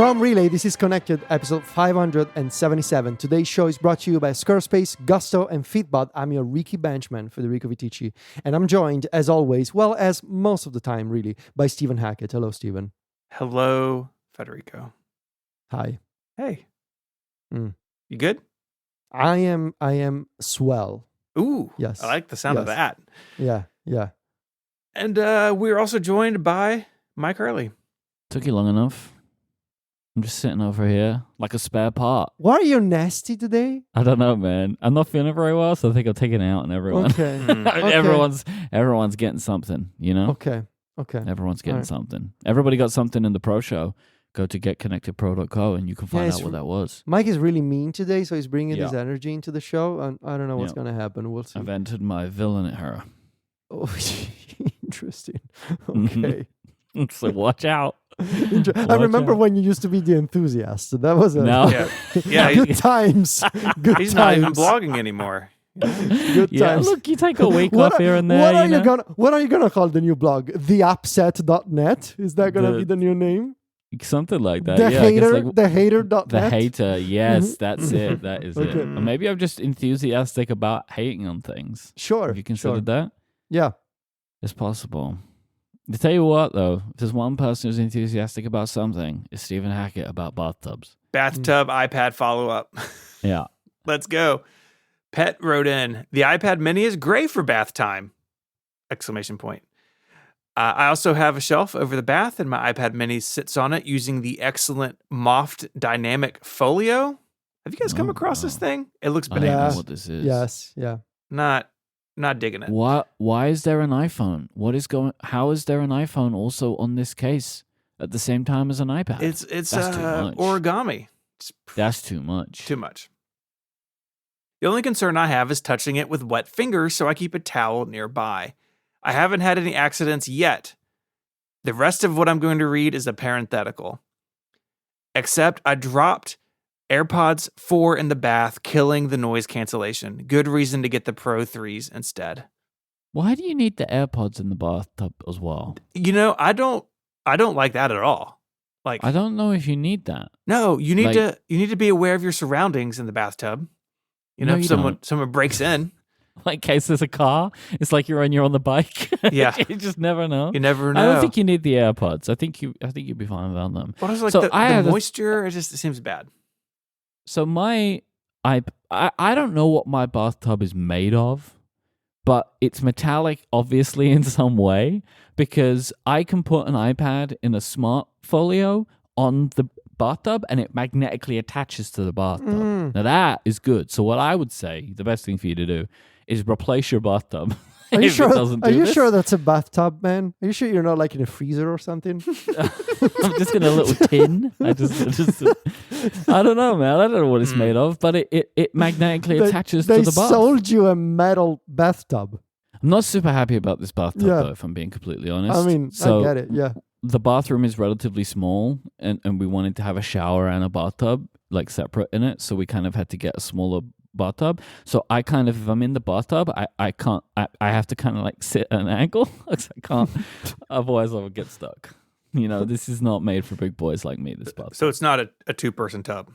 From Relay, this is Connected, episode 577. Today's show is brought to you by Squarespace, Gusto, and Fitbot. I'm your Ricky Benchman, Federico Vitici, and I'm joined, as always, well, as most of the time, really, by Stephen Hackett. Hello, Stephen. Hello, Federico. Hi. Hey. You good? I am swell. Ooh. Yes. I like the sound of that. Yeah. And we're also joined by Mike Hurley. Took you long enough. I'm just sitting over here like a spare part. Why are you nasty today? I don't know, man. I'm not feeling very well, so I think I'm taking it out on everyone. Okay. Everyone's getting something, you know? Okay. Everyone's getting something. Everybody got something in the pro show. Go to getconnectedpro.co and you can find out what that was. Mike is really mean today, so he's bringing his energy into the show, and I don't know what's going to happen. We'll see. I've entered my villain at her. Oh, interesting. Okay. So watch out. I remember when you used to be the enthusiast. That was good times. He's not even blogging anymore. Good times. Look, you take a week off here and there. What are you gonna call the new blog? TheUpset.net? Is that gonna be the new name? Something like that. The hater.net. The hater. Yes, that's it. That is it. Or maybe I'm just enthusiastic about hating on things. Sure. Have you considered that? Yeah. It's possible. To tell you what, though, if there's one person who's enthusiastic about something, it's Stephen Hackett about bathtubs. Bathtub iPad follow-up. Yeah. Let's go. Pet wrote in, the iPad mini is great for bath time! Exclamation point. I also have a shelf over the bath, and my iPad mini sits on it using the excellent Moft Dynamic Folio. Have you guys come across this thing? It looks bananas. I don't know what this is. Yes. Yeah. Not digging it. Why is there an iPhone? How is there an iPhone also on this case at the same time as an iPad? It's That's too much. origami. That's too much. Too much. The only concern I have is touching it with wet fingers, so I keep a towel nearby. I haven't had any accidents yet. The rest of what I'm going to read is a parenthetical. Except I dropped AirPods 4 in the bath, killing the noise cancellation. Good reason to get the Pro 3s instead. Why do you need the AirPods in the bathtub as well? You know, I don't like that at all. Like, I don't know if you need that. No, you need to be aware of your surroundings in the bathtub. You know, if someone breaks in. Like, in case there's a car, it's like you're on the bike. Yeah. You just never know. You never know. I don't think you need the AirPods. I think you'd be fine without them. What is like the moisture? It seems bad. So I don't know what my bathtub is made of, but it's metallic, obviously, in some way, because I can put an iPad in a smart folio on the bathtub and it magnetically attaches to the bathtub. Now that is good. So what I would say, the best thing for you to do is replace your bathtub. Are you sure that's a bathtub, man? Are you sure you're not like in a freezer or something? I'm just in a little tin. I don't know, man. I don't know what it's made of, but it magnetically attaches to the bath. They sold you a metal bathtub. I'm not super happy about this bathtub, though, if I'm being completely honest. I mean, I get it, yeah. The bathroom is relatively small, and we wanted to have a shower and a bathtub, like, separate in it, so we kind of had to get a smaller bathtub. So I kind of, if I'm in the bathtub, I can't, I have to kind of like sit at an angle, because I can't, otherwise I would get stuck. You know, this is not made for big boys like me, this bathtub. So it's not a two-person tub?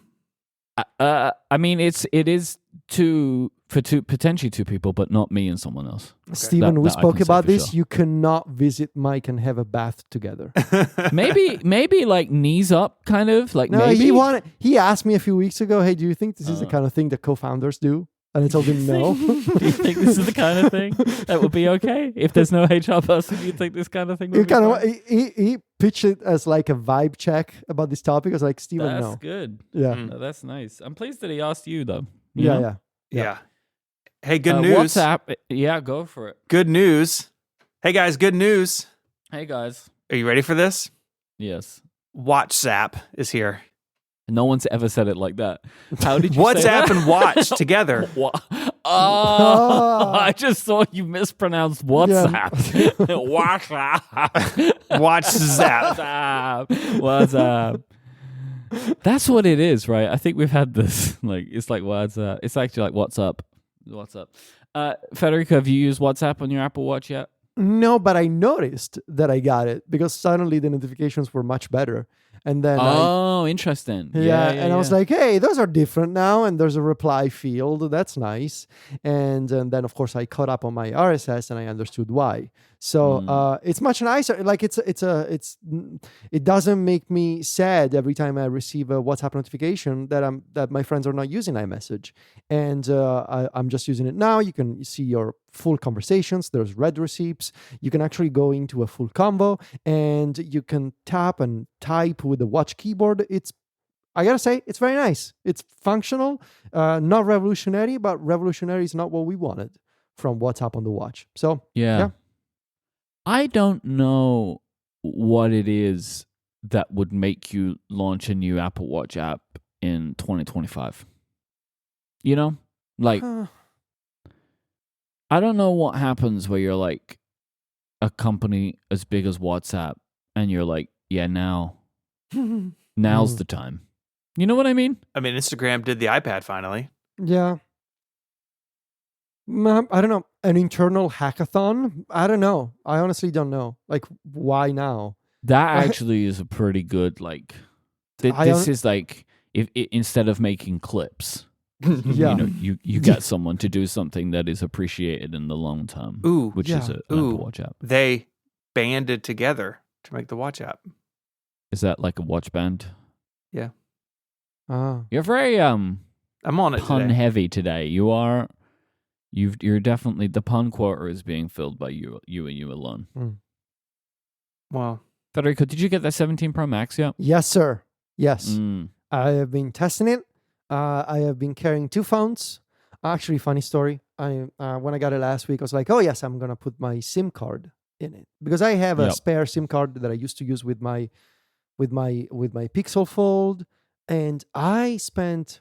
I mean, it is potentially two people, but not me and someone else. Okay. Stephen, we spoke about this. Sure. You cannot visit Mike and have a bath together. maybe like knees up, kind of like. No, maybe he asked me a few weeks ago, "Hey, do you think this is the kind of thing that co-founders do?" And I told him no. Do you think this is the kind of thing that would be okay if there's no HR person? Do you think this kind of thing would be fine? He pitched it as like a vibe check about this topic. I was like, Stephen, no. That's good. Yeah. No, that's nice. I'm pleased that he asked you, though. Yeah. Hey, good news. WhatsApp. Yeah, go for it. Good news. Hey, guys, good news. Hey, guys. Are you ready for this? Yes. WhatsApp is here. No one's ever said it like that. How did you WhatsApp say that? and watch together. I just thought you mispronounced WhatsApp. WhatsApp. WhatsApp. That's what it is, right? I think we've had this. Like, it's like WhatsApp. It's actually like WhatsApp. Federico, have you used WhatsApp on your Apple Watch yet? No, but I noticed that I got it because suddenly the notifications were much better. And then interesting. and I was like, hey, those are different now, and there's a reply field. That's nice. And then of course I caught up on my RSS and I understood why. So it's much nicer. Like it doesn't make me sad every time I receive a WhatsApp notification that my friends are not using iMessage, and I'm just using it now. You can see your full conversations. There's read receipts. You can actually go into a full convo, and you can tap and type with the watch keyboard. I gotta say, it's very nice. It's functional, not revolutionary, but revolutionary is not what we wanted from WhatsApp on the watch. So yeah. I don't know what it is that would make you launch a new Apple Watch app in 2025. You know? Like, I don't know what happens where you're like a company as big as WhatsApp and you're like, yeah, now's the time. You know what I mean? I mean, Instagram did the iPad finally. Yeah. I don't know. An internal hackathon? I don't know. I honestly don't know. Like, why now? That actually is a pretty good, like, this is like, if instead of making clips, yeah. you get someone to do something that is appreciated in the long term, which is an Apple Watch app. They banded together to make the watch app. Is that like a watch band? Yeah. You're very I'm on it pun today. heavy today. You are. You're definitely, the pun quarter is being filled by you and you alone. Wow. Federico, did you get that 17 Pro Max yet? Yes, sir. Yes. I have been testing it. I have been carrying 2 phones. Actually, funny story. When I got it last week, I was like, oh yes, I'm gonna put my SIM card in it because I have a spare SIM card that I used to use with my Pixel Fold, and I spent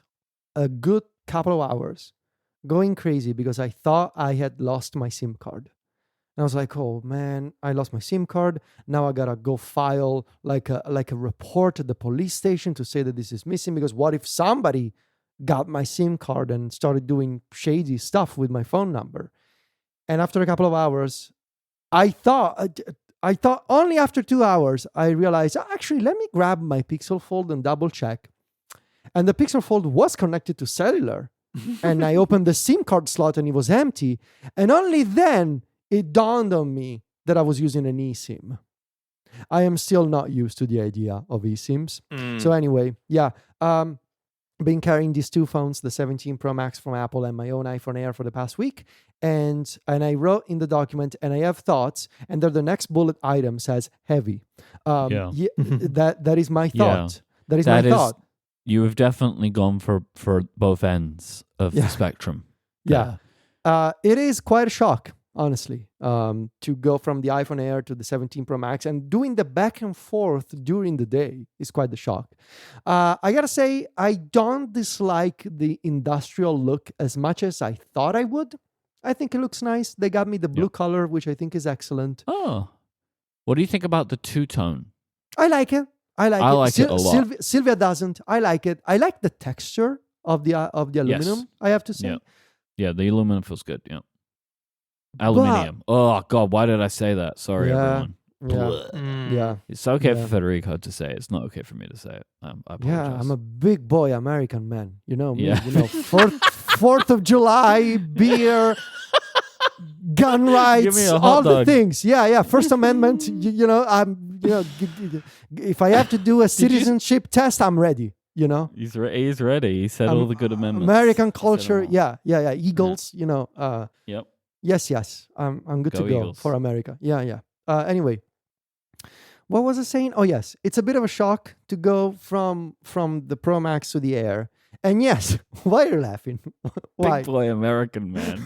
a good couple of hours going crazy because I thought I had lost my SIM card. And I was like, oh man, I lost my SIM card. Now I gotta go file like a report at the police station to say that this is missing, because what if somebody got my SIM card and started doing shady stuff with my phone number? And after a couple of hours, I thought only after 2 hours, I realized, actually, let me grab my Pixel Fold and double check. And the Pixel Fold was connected to cellular. And I opened the SIM card slot and it was empty. And only then it dawned on me that I was using an eSIM. I am still not used to the idea of eSIMs. So anyway, been carrying these 2 phones, the 17 Pro Max from Apple and my own iPhone Air for the past week. And I wrote in the document, and I have thoughts, and the next bullet item says heavy. That is my thought. That is my thought. You have definitely gone for both ends of the spectrum. Yeah. It is quite a shock, honestly, to go from the iPhone Air to the 17 Pro Max, and doing the back and forth during the day is quite the shock. I gotta say, I don't dislike the industrial look as much as I thought I would. I think it looks nice. They got me the blue color, which I think is excellent. Oh. What do you think about the 2-tone? I like it. I like it a lot. Sylvia doesn't. I like it. I like the texture of the aluminum, Yes. I have to say. Yeah, the aluminum feels good. Yeah. Aluminium. Oh, God, why did I say that? Sorry, everyone. Yeah. It's okay for Federico to say it. It's not okay for me to say it. I apologize. Yeah, I'm a big boy American man. You know me. Yeah. You know, 4th of July, beer, gun rights, Give me a hot all the dog. things. Yeah. First Amendment. If I have to do a citizenship test, I'm ready. You know, He's ready. He said all the good amendments. American culture. Yeah. Eagles. You know. Yep. Yes. I'm good to go Eagles. for America. Yeah. Anyway, what was I saying? Oh yes, it's a bit of a shock to go from the Pro Max to the Air. And yes, why are you laughing? Why? Big boy American man.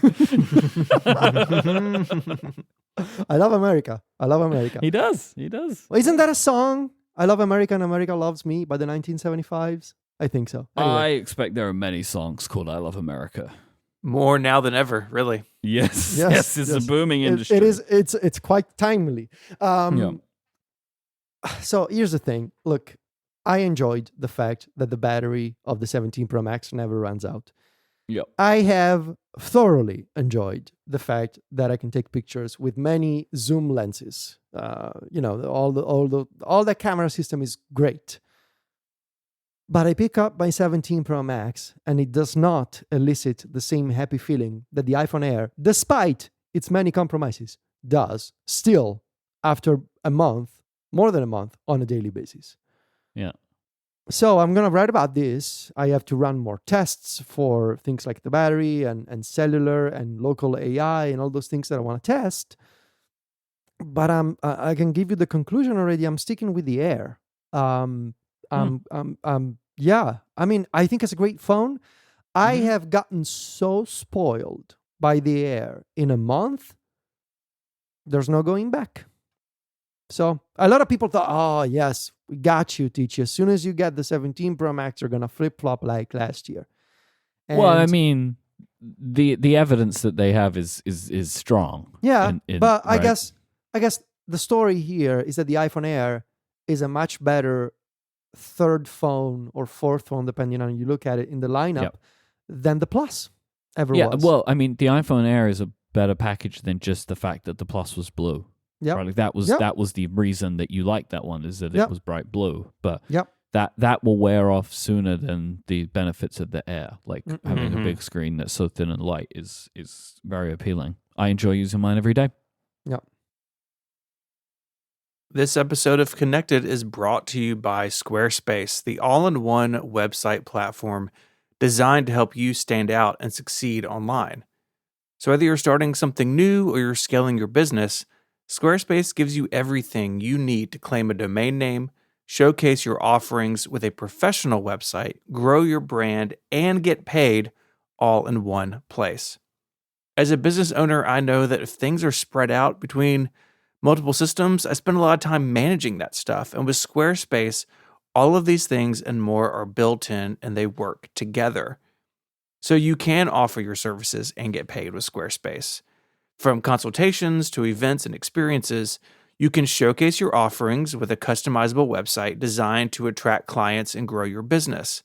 I love America. He does. Well, isn't that a song? I love America and America loves me by the 1975s. I think so. Anyway. I expect there are many songs called I Love America. More now than ever, really. Yes, it's a booming industry. It is. It's quite timely. So here's the thing. Look, I enjoyed the fact that the battery of the 17 Pro Max never runs out. Yep. I have thoroughly enjoyed the fact that I can take pictures with many zoom lenses. All the camera system is great. But I pick up my 17 Pro Max and it does not elicit the same happy feeling that the iPhone Air, despite its many compromises, does still after a month, more than a month, on a daily basis. Yeah. So I'm going to write about this. I have to run more tests for things like the battery and cellular and local AI and all those things that I want to test. But I can give you the conclusion already. I'm sticking with the Air. Yeah. I mean, I think it's a great phone. I have gotten so spoiled by the Air in a month. There's no going back. So a lot of people thought, oh, yes, we got you, Tichi. As soon as you get the 17 Pro Max, you're going to flip-flop like last year. Well, I mean, the evidence that they have is strong. Yeah, but right? I guess the story here is that the iPhone Air is a much better third phone or fourth phone, depending on how you look at it, in the lineup than the Plus ever was. Well, I mean, the iPhone Air is a better package than just the fact that the Plus was blue. Yeah, right? Like that was the reason that you liked that one, is that it was bright blue. But that will wear off sooner than the benefits of the Air. Like having a big screen that's so thin and light is very appealing. I enjoy using mine every day. Yeah. This episode of Connected is brought to you by Squarespace, the all-in-one website platform designed to help you stand out and succeed online. So whether you're starting something new or you're scaling your business, Squarespace gives you everything you need to claim a domain name, showcase your offerings with a professional website, grow your brand, and get paid all in one place. As a business owner, I know that if things are spread out between multiple systems, I spend a lot of time managing that stuff. And with Squarespace, all of these things and more are built in and they work together. So you can offer your services and get paid with Squarespace. From consultations to events and experiences, you can showcase your offerings with a customizable website designed to attract clients and grow your business.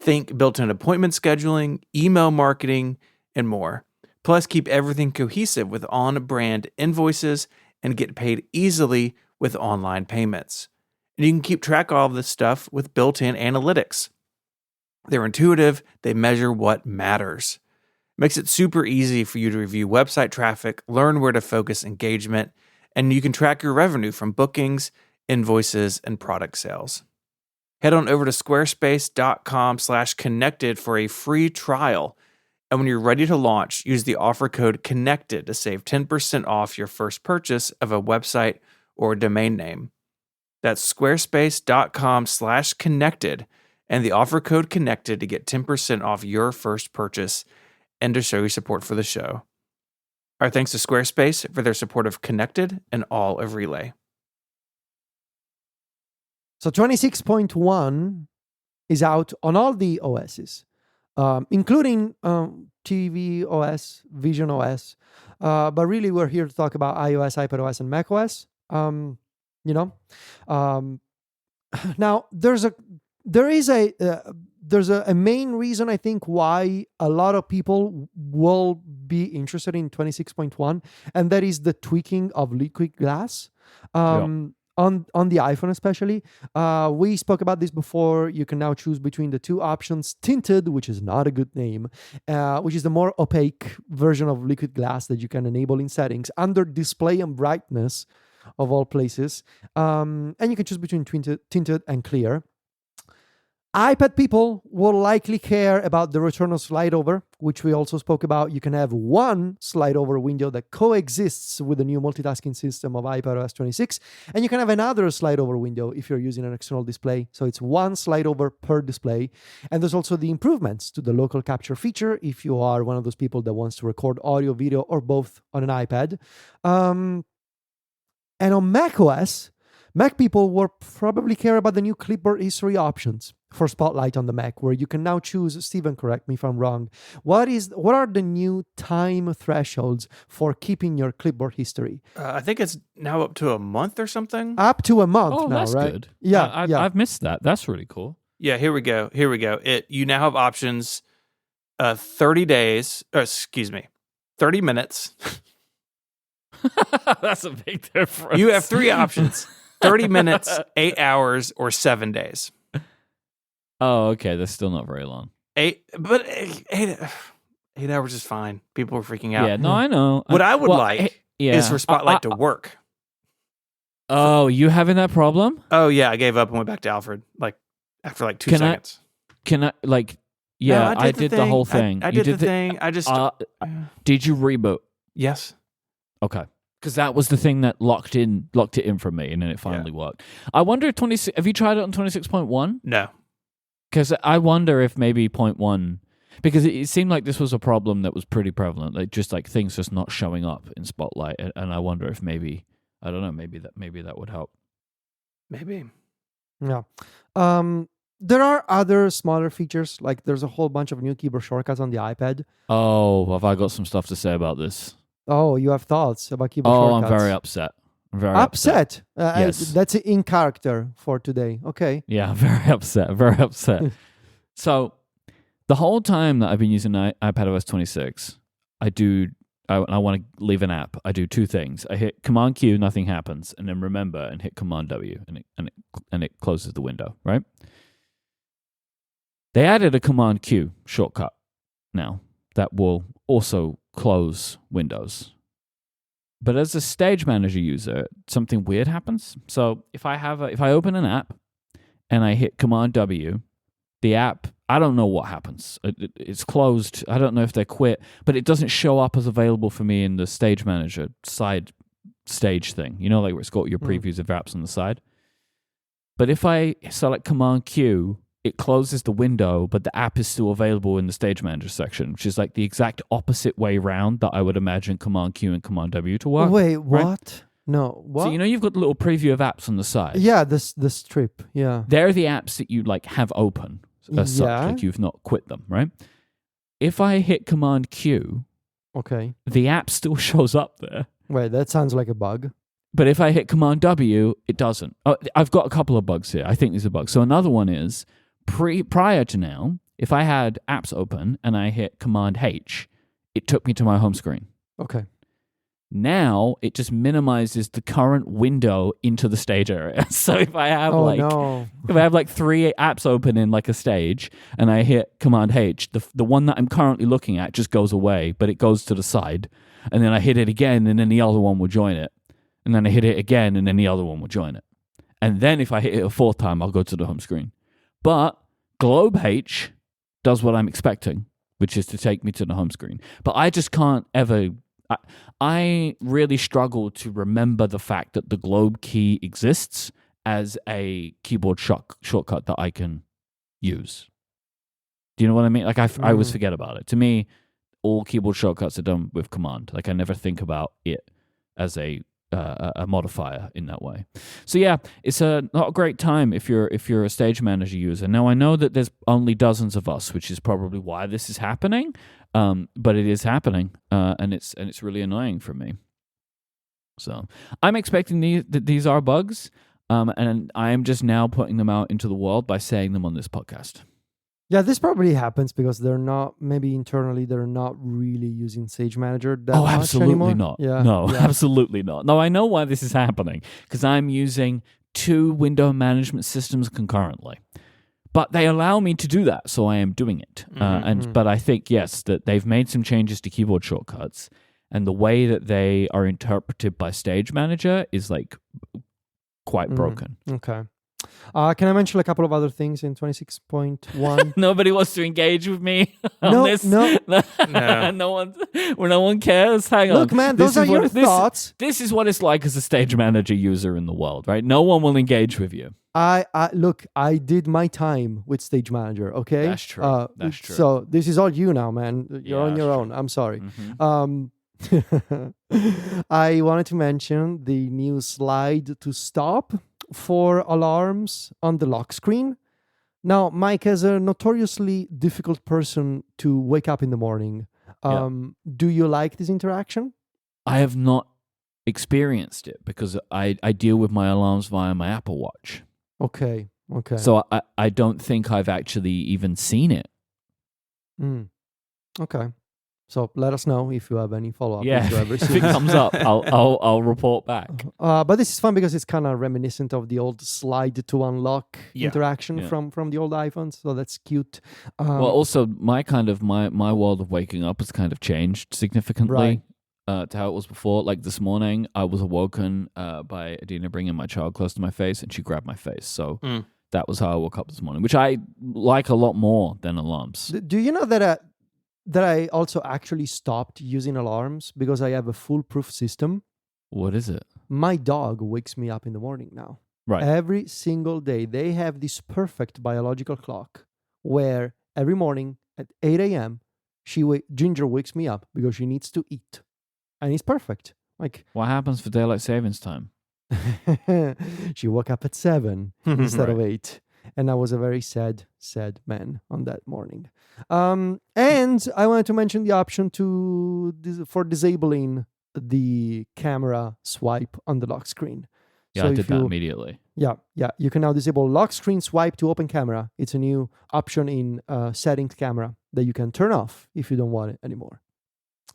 Think built-in appointment scheduling, email marketing, and more. Plus, keep everything cohesive with on-brand invoices and get paid easily with online payments. And you can keep track of all of this stuff with built-in analytics. They're intuitive, they measure what matters. Makes it super easy for you to review website traffic, learn where to focus engagement, and you can track your revenue from bookings, invoices, and product sales. Head on over to squarespace.com/connected for a free trial. And when you're ready to launch, use the offer code CONNECTED to save 10% off your first purchase of a website or a domain name. That's squarespace.com/connected and the offer code CONNECTED to get 10% off your first purchase and to show your support for the show. Our thanks to Squarespace for their support of Connected and all of Relay. So 26.1 is out on all the OSs, including TV OS, Vision OS. But really, we're here to talk about iOS, iPadOS, and macOS. Now, there's a main reason, I think, why a lot of people will be interested in 26.1, and that is the tweaking of liquid glass. On the iPhone especially. We spoke about this before. You can now choose between the two options. Tinted, which is not a good name, which is the more opaque version of liquid glass that you can enable in settings under display and brightness of all places. And you can choose between tinted and clear. iPad people will likely care about the return of slide over, which we also spoke about. You can have one slide over window that coexists with the new multitasking system of iPadOS 26, and you can have another slide over window if you're using an external display. So it's one slide over per display. And there's also the improvements to the local capture feature if you are one of those people that wants to record audio, video, or both on an iPad. And on macOS, Mac people will probably care about the new clipboard history options for Spotlight on the Mac, where you can now choose, Stephen, correct me if I'm wrong, what are the new time thresholds for keeping your clipboard history? I think it's now up to a month or something. Up to a month now, that's right? Good. Yeah, I've missed that. That's really cool. Yeah, here we go. You now have options 30 days, 30 minutes. That's a big difference. You have three options: 30 minutes, 8 hours, or 7 days. Oh, okay. That's still not very long. 8 hours is fine. People are freaking out. Yeah, no, I know. What I would is for Spotlight to work. Oh, you having that problem? Oh yeah, I gave up and went back to Alfred after 2 seconds. Can I Yeah, No, I did the whole thing. I did the thing. I just did you reboot? yes. Okay. Because that was the thing that locked it in for me, and then it finally worked. I wonder if 26. Have you tried it on 26.1? No. Because I wonder if maybe 0.1, because it seemed like this was a problem that was pretty prevalent, like just like things just not showing up in Spotlight, and I wonder if maybe, I don't know, maybe that would help. Maybe. Yeah. There are other smaller features, like there's a whole bunch of new keyboard shortcuts on the iPad. Oh, have I got some stuff to say about this? Oh, you have thoughts about keyboard shortcuts? I'm very upset. Very upset. Yes. That's in character for today. Okay. Yeah, very upset. Very upset. So, the whole time that I've been using iPadOS 26, I want to leave an app. I do two things. I hit Command Q, nothing happens, and then remember and hit Command W, and it closes the window. Right? They added a Command Q shortcut now that will also close windows. But as a Stage Manager user, something weird happens. So if I open an app and I hit Command W, the app, I don't know what happens. It's closed. I don't know if they quit, but it doesn't show up as available for me in the Stage Manager side stage thing. You know, like where it's got your previews of apps on the side. But if I select Command Q, it closes the window, but the app is still available in the Stage Manager section, which is like the exact opposite way around that I would imagine Command Q and Command W to work. Wait, right? what? No, what? So you've got the little preview of apps on the side. Yeah, the strip. Yeah, they're the apps that you like have open as such, like you've not quit them, right? If I hit Command Q, okay, the app still shows up there. Wait, that sounds like a bug. But if I hit Command W, it doesn't. Oh, I've got a couple of bugs here. I think there's a bug. So another one is prior to now, if I had apps open and I hit Command H, it took me to my home screen. Okay. Now it just minimizes the current window into the stage area. So if I have if I have like 3 apps open in like a stage and I hit Command H, the one that I'm currently looking at just goes away, but it goes to the side. And then I hit it again, and then the other one will join it. And then I hit it again, and then the other one will join it. And then if I hit it a 4th time, I'll go to the home screen. But Globe H does what I'm expecting, which is to take me to the home screen. But I just can't ever... I really struggle to remember the fact that the globe key exists as a keyboard shortcut that I can use. Do you know what I mean? Like I always forget about it. To me, all keyboard shortcuts are done with command. Like I never think about it as a modifier in that way. So yeah, it's not a great time if you're a Stage Manager user. Now I know that there's only dozens of us, which is probably why this is happening. But it is happening, and it's really annoying for me. So I'm expecting these are bugs, and I am just now putting them out into the world by saying them on this podcast. Yeah, this probably happens because they're not, maybe internally, they're not really using Sage Manager that much absolutely anymore. not. Yeah. No, absolutely not. No, I know why this is happening, because I'm using 2 window management systems concurrently. But they allow me to do that, so I am doing it. But I think, yes, that they've made some changes to keyboard shortcuts, and the way that they are interpreted by Stage Manager is like quite broken. Okay. Can I mention a couple of other things in 26.1? Nobody wants to engage with me on this. No. No one cares. Hang on. Look, man, those are your thoughts. This is what it's like as a Stage Manager user in the world, right? No one will engage with you. Look, I did my time with Stage Manager, okay? That's true. That's true. So this is all you now, man. You're on your own. I'm sorry. Mm-hmm. I wanted to mention the new slide to stop for alarms on the lock screen. Now, Mike, as a notoriously difficult person to wake up in the morning, do you like this interaction? I have not experienced it because I deal with my alarms via my Apple Watch. Okay. So I don't think I've actually even seen it. Okay. So let us know if you have any follow-up. Yeah, issue if it comes up, I'll report back. But this is fun because it's kind of reminiscent of the old slide to unlock Yeah. interaction Yeah. from the old iPhones. So that's cute. Well, also my world of waking up has kind of changed significantly to how it was before. Like this morning, I was awoken by Adina bringing my child close to my face, and she grabbed my face. So that was how I woke up this morning, which I like a lot more than alarms. Do you know that I also actually stopped using alarms because I have a foolproof system? What is it? My dog wakes me up in the morning now. Right. Every single day, they have this perfect biological clock where every morning at 8 a.m., Ginger wakes me up because she needs to eat. And it's perfect. Like, What happens for daylight savings time? she woke up at 7 instead of Right. 8. And I was a very sad man on that morning. And I wanted to mention the option for disabling the camera swipe on the lock screen. Yeah, So I if did that immediately. Yeah. You can now disable lock screen swipe to open camera. It's a new option in settings camera that you can turn off if you don't want it anymore.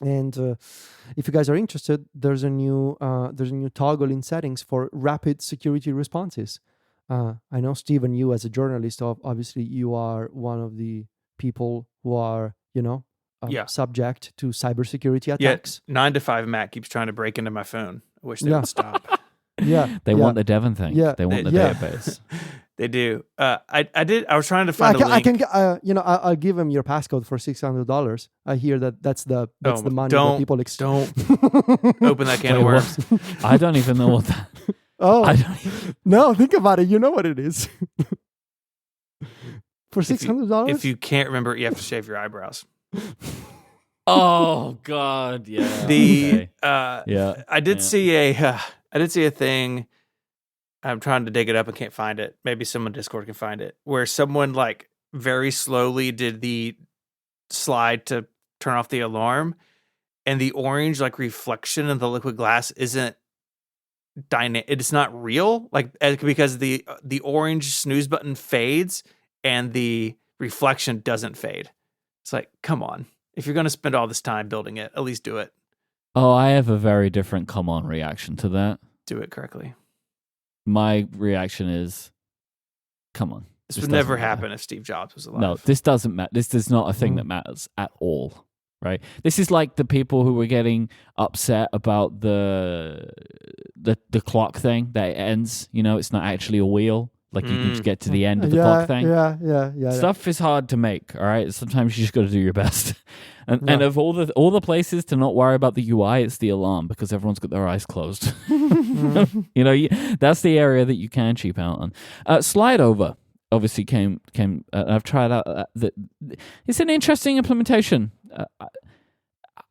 And if you guys are interested, there's a new toggle in settings for rapid security responses. I know, Steven, you as a journalist, obviously you are one of the people who are, subject to cybersecurity attacks. 9 to 5 Matt keeps trying to break into my phone. I wish they Yeah. would stop. Yeah, They want the Devon thing. Yeah. They want the Yeah. database. They do. I was trying to find a link. I can, I'll give him your passcode for $600. I hear that's the money that people don't open that can of Wait, worms. what? I don't even know what that. Oh I don't even, no! Think about it. You know what it is. For $600. If you can't remember it, you have to shave your eyebrows. oh God, yeah. The okay. Yeah. I did see a thing. I'm trying to dig it up and can't find it. Maybe someone in Discord can find it. Where someone like very slowly did the slide to turn off the alarm, and the orange like reflection of the liquid glass isn't it's not real, like because the orange snooze button fades and the reflection doesn't fade. It's like, come on. If you're going to spend all this time building it, at least do it. Oh, I have a very different come on reaction to that. Do it correctly. My reaction is, come on. This would never happen if Steve Jobs was alive. No, this doesn't matter. This is not a thing that matters at all, right? This is like the people who were getting upset about the clock thing that it ends. You know, it's not actually a wheel. Like you can just get to the end of the clock thing. Yeah. Stuff is hard to make. All right, sometimes you just got to do your best. And of all the places to not worry about the UI, it's the alarm because everyone's got their eyes closed. You know, that's the area that you can cheap out on. Slide over obviously came. I've tried out. It's an interesting implementation.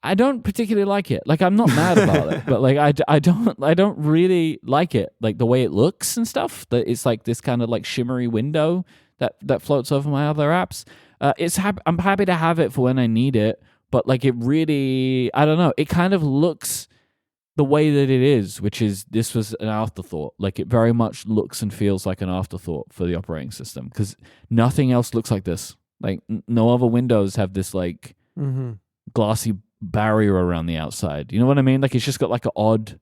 I don't particularly like it. Like, I'm not mad about it, but like I don't really like it. Like the way it looks and stuff. That it's like this kind of like shimmery window that floats over my other apps. I'm happy to have it for when I need it, but like it really, I don't know. It kind of looks the way that it is, which is this was an afterthought. Like it very much looks and feels like an afterthought for the operating system because nothing else looks like this. Like no other windows have this like glossy barrier around the outside. You know what I mean? Like it's just got like it's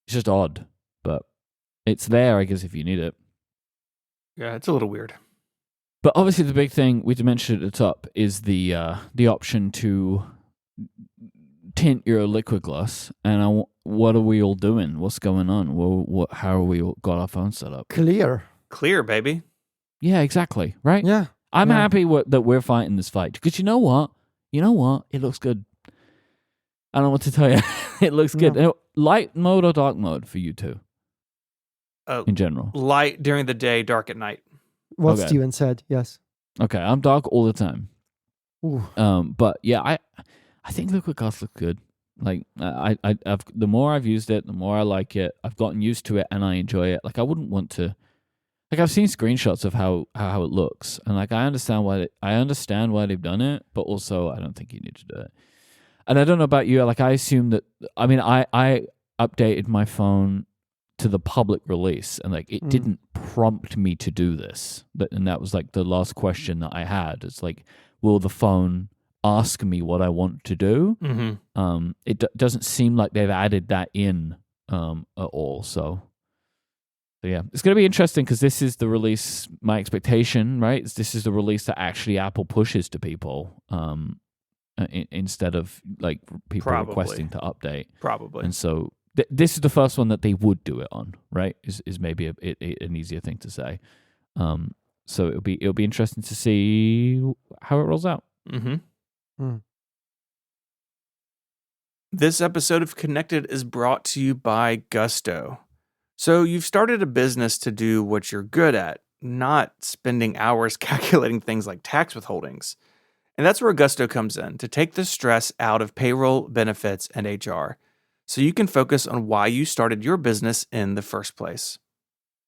just odd, but it's there, I guess, if you need it. Yeah, it's a little weird. But obviously the big thing we mentioned at the top is the option to tint your liquid glass. And what are we all doing? What's going on? Well, how are we all got our phone set up? Clear, baby. Yeah, exactly. Right? Yeah. I'm happy that we're fighting this fight because you know what? It looks good. I don't know what to tell you. It looks good. No. Light mode or dark mode for you two? In general. Light during the day, dark at night. What Okay. Steven said, yes. Okay, I'm dark all the time. Ooh. But yeah, I think liquid glass looks good. Like I've the more I've used it, the more I like it. I've gotten used to it and I enjoy it. Like I wouldn't want to. Like I've seen screenshots of how it looks, and like I understand why they've done it, but also I don't think you need to do it. And I don't know about you. Like I assume that. I mean, I updated my phone to the public release, and like it didn't prompt me to do this. And that was like the last question that I had. It's like, will the phone ask me what I want to do. Mm-hmm. It doesn't seem like they've added that in at all. So yeah, it's going to be interesting because this is the release. My expectation, right? Is this is the release that actually Apple pushes to people, instead of like people Probably. requesting to update. Probably. And so this is the first one that they would do it on, right? Is maybe an easier thing to say. So it'll be interesting to see how it rolls out. Mm-hmm. Mm. This episode of Connected is brought to you by Gusto. So you've started a business to do what you're good at, not spending hours calculating things like tax withholdings. And that's where Gusto comes in, to take the stress out of payroll, benefits, and HR, so you can focus on why you started your business in the first place.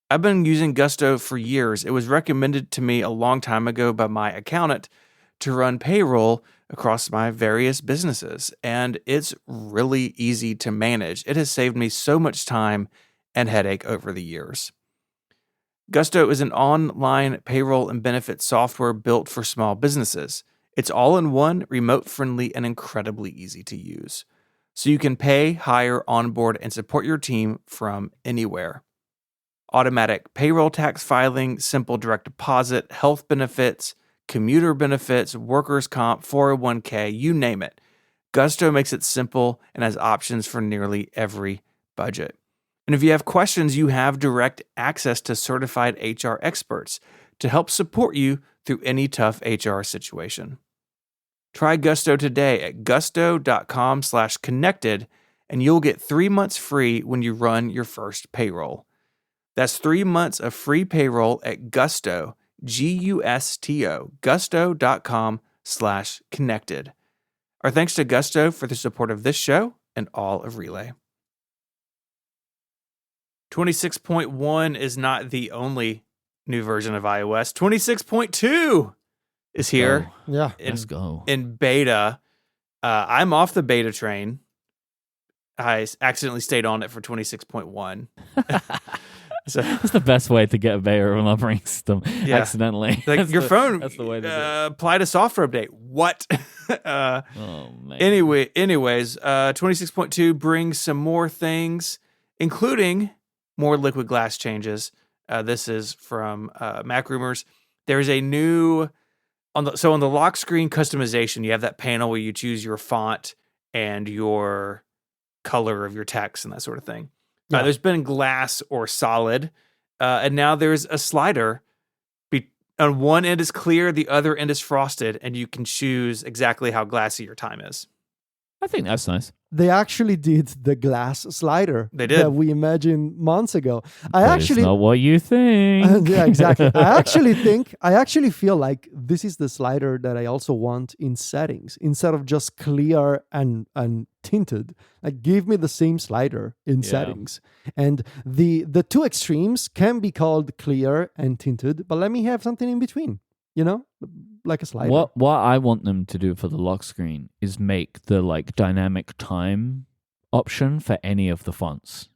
I've been using Gusto for years. It was recommended to me a long time ago by my accountant to run payroll across my various businesses, and it's really easy to manage. It has saved me so much time and headache over the years. Gusto is an online payroll and benefit software built for small businesses. It's all-in-one, remote-friendly, and incredibly easy to use. So you can pay, hire, onboard, and support your team from anywhere. Automatic payroll tax filing, simple direct deposit, health benefits, commuter benefits, workers' comp, 401k, you name it. Gusto makes it simple and has options for nearly every budget. And if you have questions, you have direct access to certified HR experts to help support you through any tough HR situation. Try Gusto today at gusto.com/connected, and you'll get 3 months free when you run your first payroll. That's 3 months of free payroll at Gusto, Gusto, gusto.com/connected. Our thanks to Gusto for the support of this show and all of Relay. 26.1 is not the only new version of iOS. 26.2 is here. Yeah. Let's go. In beta. I'm off the beta train. I accidentally stayed on it for 26.1. So That's the best way to get a beta of an operating system accidentally. like That's your phone that's the way to do it. applied a software update. What? Oh man. Anyways, 26.2 brings some more things, including more liquid glass changes. This is from Mac Rumors. There's a new on the lock screen customization. You have that panel where you choose your font and your color of your text and that sort of thing. Yeah. There's been glass or solid, and now there's a slider. On one end is clear, the other end is frosted, and you can choose exactly how glassy your time is. I think that's nice. They actually did the glass slider They did. that we imagined months ago. It's not what you think. Yeah, exactly. I actually feel like this is the slider that I also want in settings instead of just clear and tinted. Like, give me the same slider in settings. And the two extremes can be called clear and tinted, but let me have something in between, like a slider. What I want them to do for the lock screen is make the like dynamic time option for any of the fonts,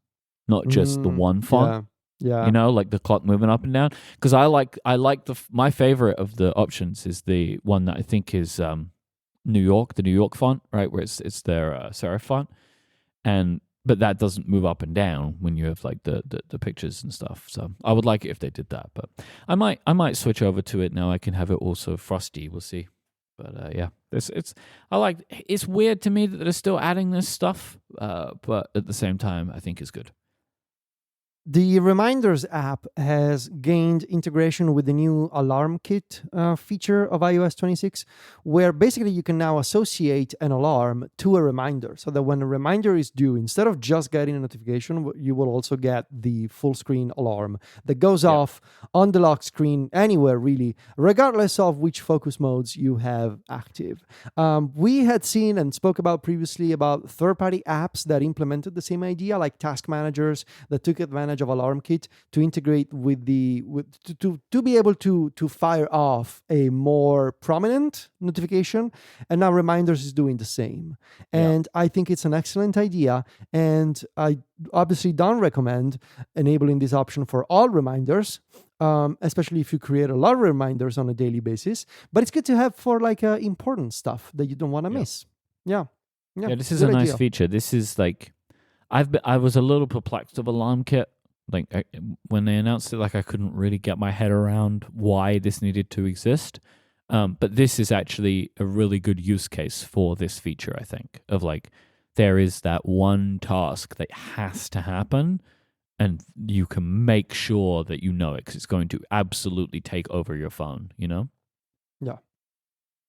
not just the one font. Yeah. Like the clock moving up and down. Because I like my favorite of the options is the one that I think is the New York font, right, where it's their serif font, but that doesn't move up and down when you have like the pictures and stuff. So I would like it if they did that, but I might switch over to it now. I can have it also frosty. We'll see. But it's weird to me that they're still adding this stuff, but at the same time, I think it's good. The Reminders app has gained integration with the new Alarm Kit feature of iOS 26, where basically you can now associate an alarm to a reminder, so that when a reminder is due, instead of just getting a notification, you will also get the full screen alarm that goes off on the lock screen anywhere, really, regardless of which focus modes you have active. We had seen and spoke about previously about third-party apps that implemented the same idea, like task managers that took advantage of AlarmKit to integrate with to be able to fire off a more prominent notification, and now Reminders is doing the same. And I think it's an excellent idea, and I obviously don't recommend enabling this option for all reminders, especially if you create a lot of reminders on a daily basis. But it's good to have for like important stuff that you don't want to miss. Yeah, this is good a nice idea. feature. This is like, I was a little perplexed of AlarmKit. Like when they announced it, like I couldn't really get my head around why this needed to exist. But this is actually a really good use case for this feature, I think, of like, there is that one task that has to happen, and you can make sure that you know it because it's going to absolutely take over your phone, you know? Yeah.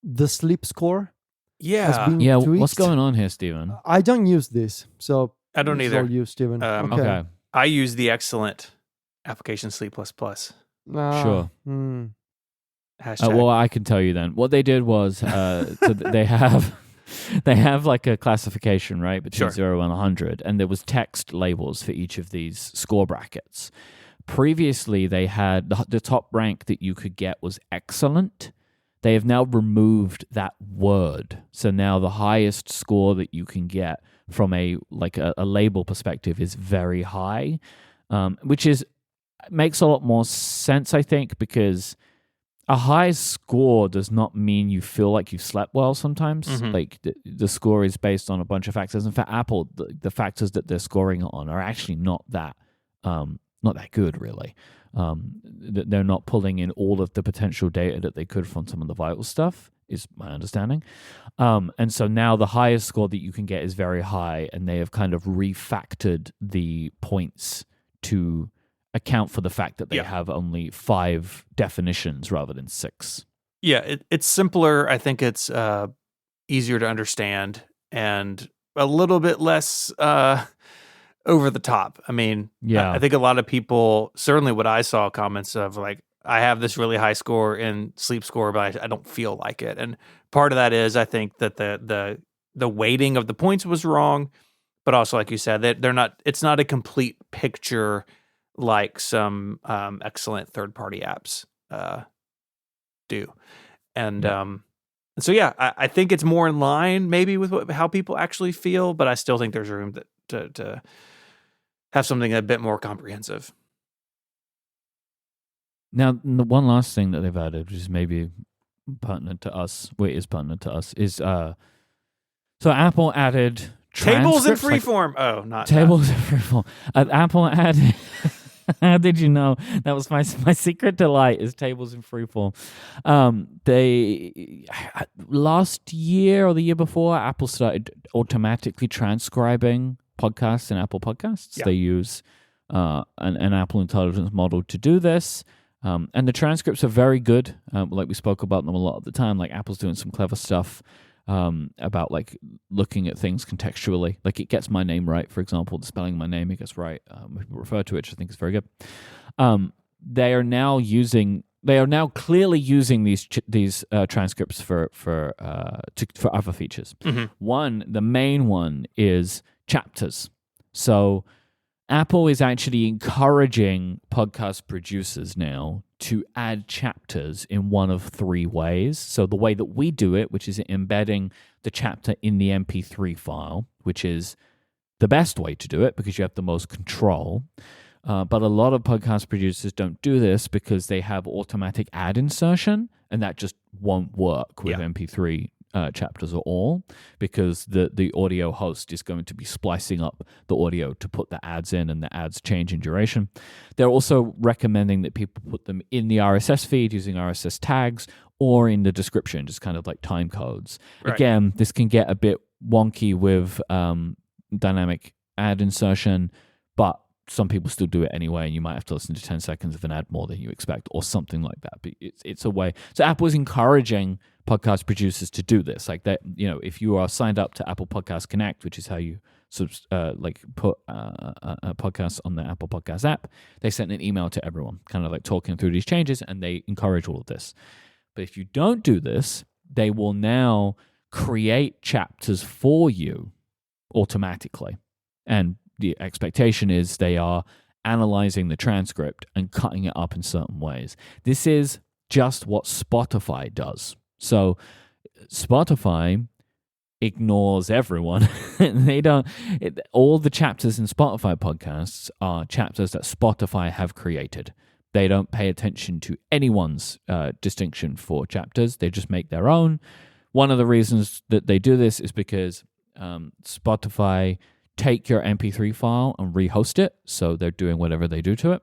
The sleep score has Yeah. been Yeah, tweaked. what's going on here, Steven? I don't use this, so I don't this is either. all you, Steven. Okay. I use the excellent application Sleep++. Sure. Hashtag. Well, I can tell you then. What they did was, so they have like a classification, right, between Sure. 0 and 100, and there was text labels for each of these score brackets. Previously, they had the top rank that you could get was excellent. They have now removed that word, so now the highest score that you can get from a label perspective is very high, which makes a lot more sense, I think, because a high score does not mean you feel like you've slept well sometimes. Mhm. Like the score is based on a bunch of factors. And for Apple, the factors that they're scoring on are actually not that good, really. They're not pulling in all of the potential data that they could from some of the vital stuff, is my understanding. And so now the highest score that you can get is very high, and they have kind of refactored the points to account for the fact that they have only 5 definitions rather than 6. Yeah, it's simpler. I think it's easier to understand and a little bit less over the top. I mean, I think a lot of people, certainly what I saw comments of like, I have this really high score in sleep score, but I don't feel like it. And part of that is I think that the weighting of the points was wrong, but also like you said, it's not a complete picture like some excellent third-party apps do. And so, I think it's more in line maybe with how people actually feel, but I still think there's room to have something a bit more comprehensive. Now, the one last thing that they've added, which is maybe pertinent to us, is so Apple added Tables in transcripts, freeform. Not tables in freeform. Apple added. How did you know? That was my secret delight is tables in freeform. They last year or the year before, Apple started automatically transcribing podcasts in Apple Podcasts. Yeah. They use an Apple intelligence model to do this. And the transcripts are very good. Like we spoke about them a lot of the time. Like Apple's doing some clever stuff about like looking at things contextually. Like it gets my name right, for example, the spelling of my name, it gets right. People refer to it, which I think is very good. They are now clearly using these transcripts for other features. Mm-hmm. The main one is chapters. So Apple is actually encouraging podcast producers now to add chapters in one of 3 ways. So the way that we do it, which is embedding the chapter in the MP3 file, which is the best way to do it because you have the most control. But a lot of podcast producers don't do this because they have automatic ad insertion, and that just won't work with MP3 chapters at all, because the audio host is going to be splicing up the audio to put the ads in, and the ads change in duration. They're also recommending that people put them in the RSS feed using RSS tags or in the description, just kind of like time codes. Right. Again, this can get a bit wonky with dynamic ad insertion, but some people still do it anyway, and you might have to listen to 10 seconds of an ad more than you expect or something like that. But it's a way. So Apple is encouraging podcast producers to do this. Like that, if you are signed up to Apple Podcast Connect, which is how you put a podcast on the Apple Podcast app, they sent an email to everyone, kind of like talking through these changes, and they encourage all of this. But if you don't do this, they will now create chapters for you automatically. And the expectation is they are analyzing the transcript and cutting it up in certain ways. This is just what Spotify does. So Spotify ignores everyone. All the chapters in Spotify podcasts are chapters that Spotify have created. They don't pay attention to anyone's distinction for chapters. They just make their own. One of the reasons that they do this is because Spotify take your MP3 file and rehost it. So they're doing whatever they do to it.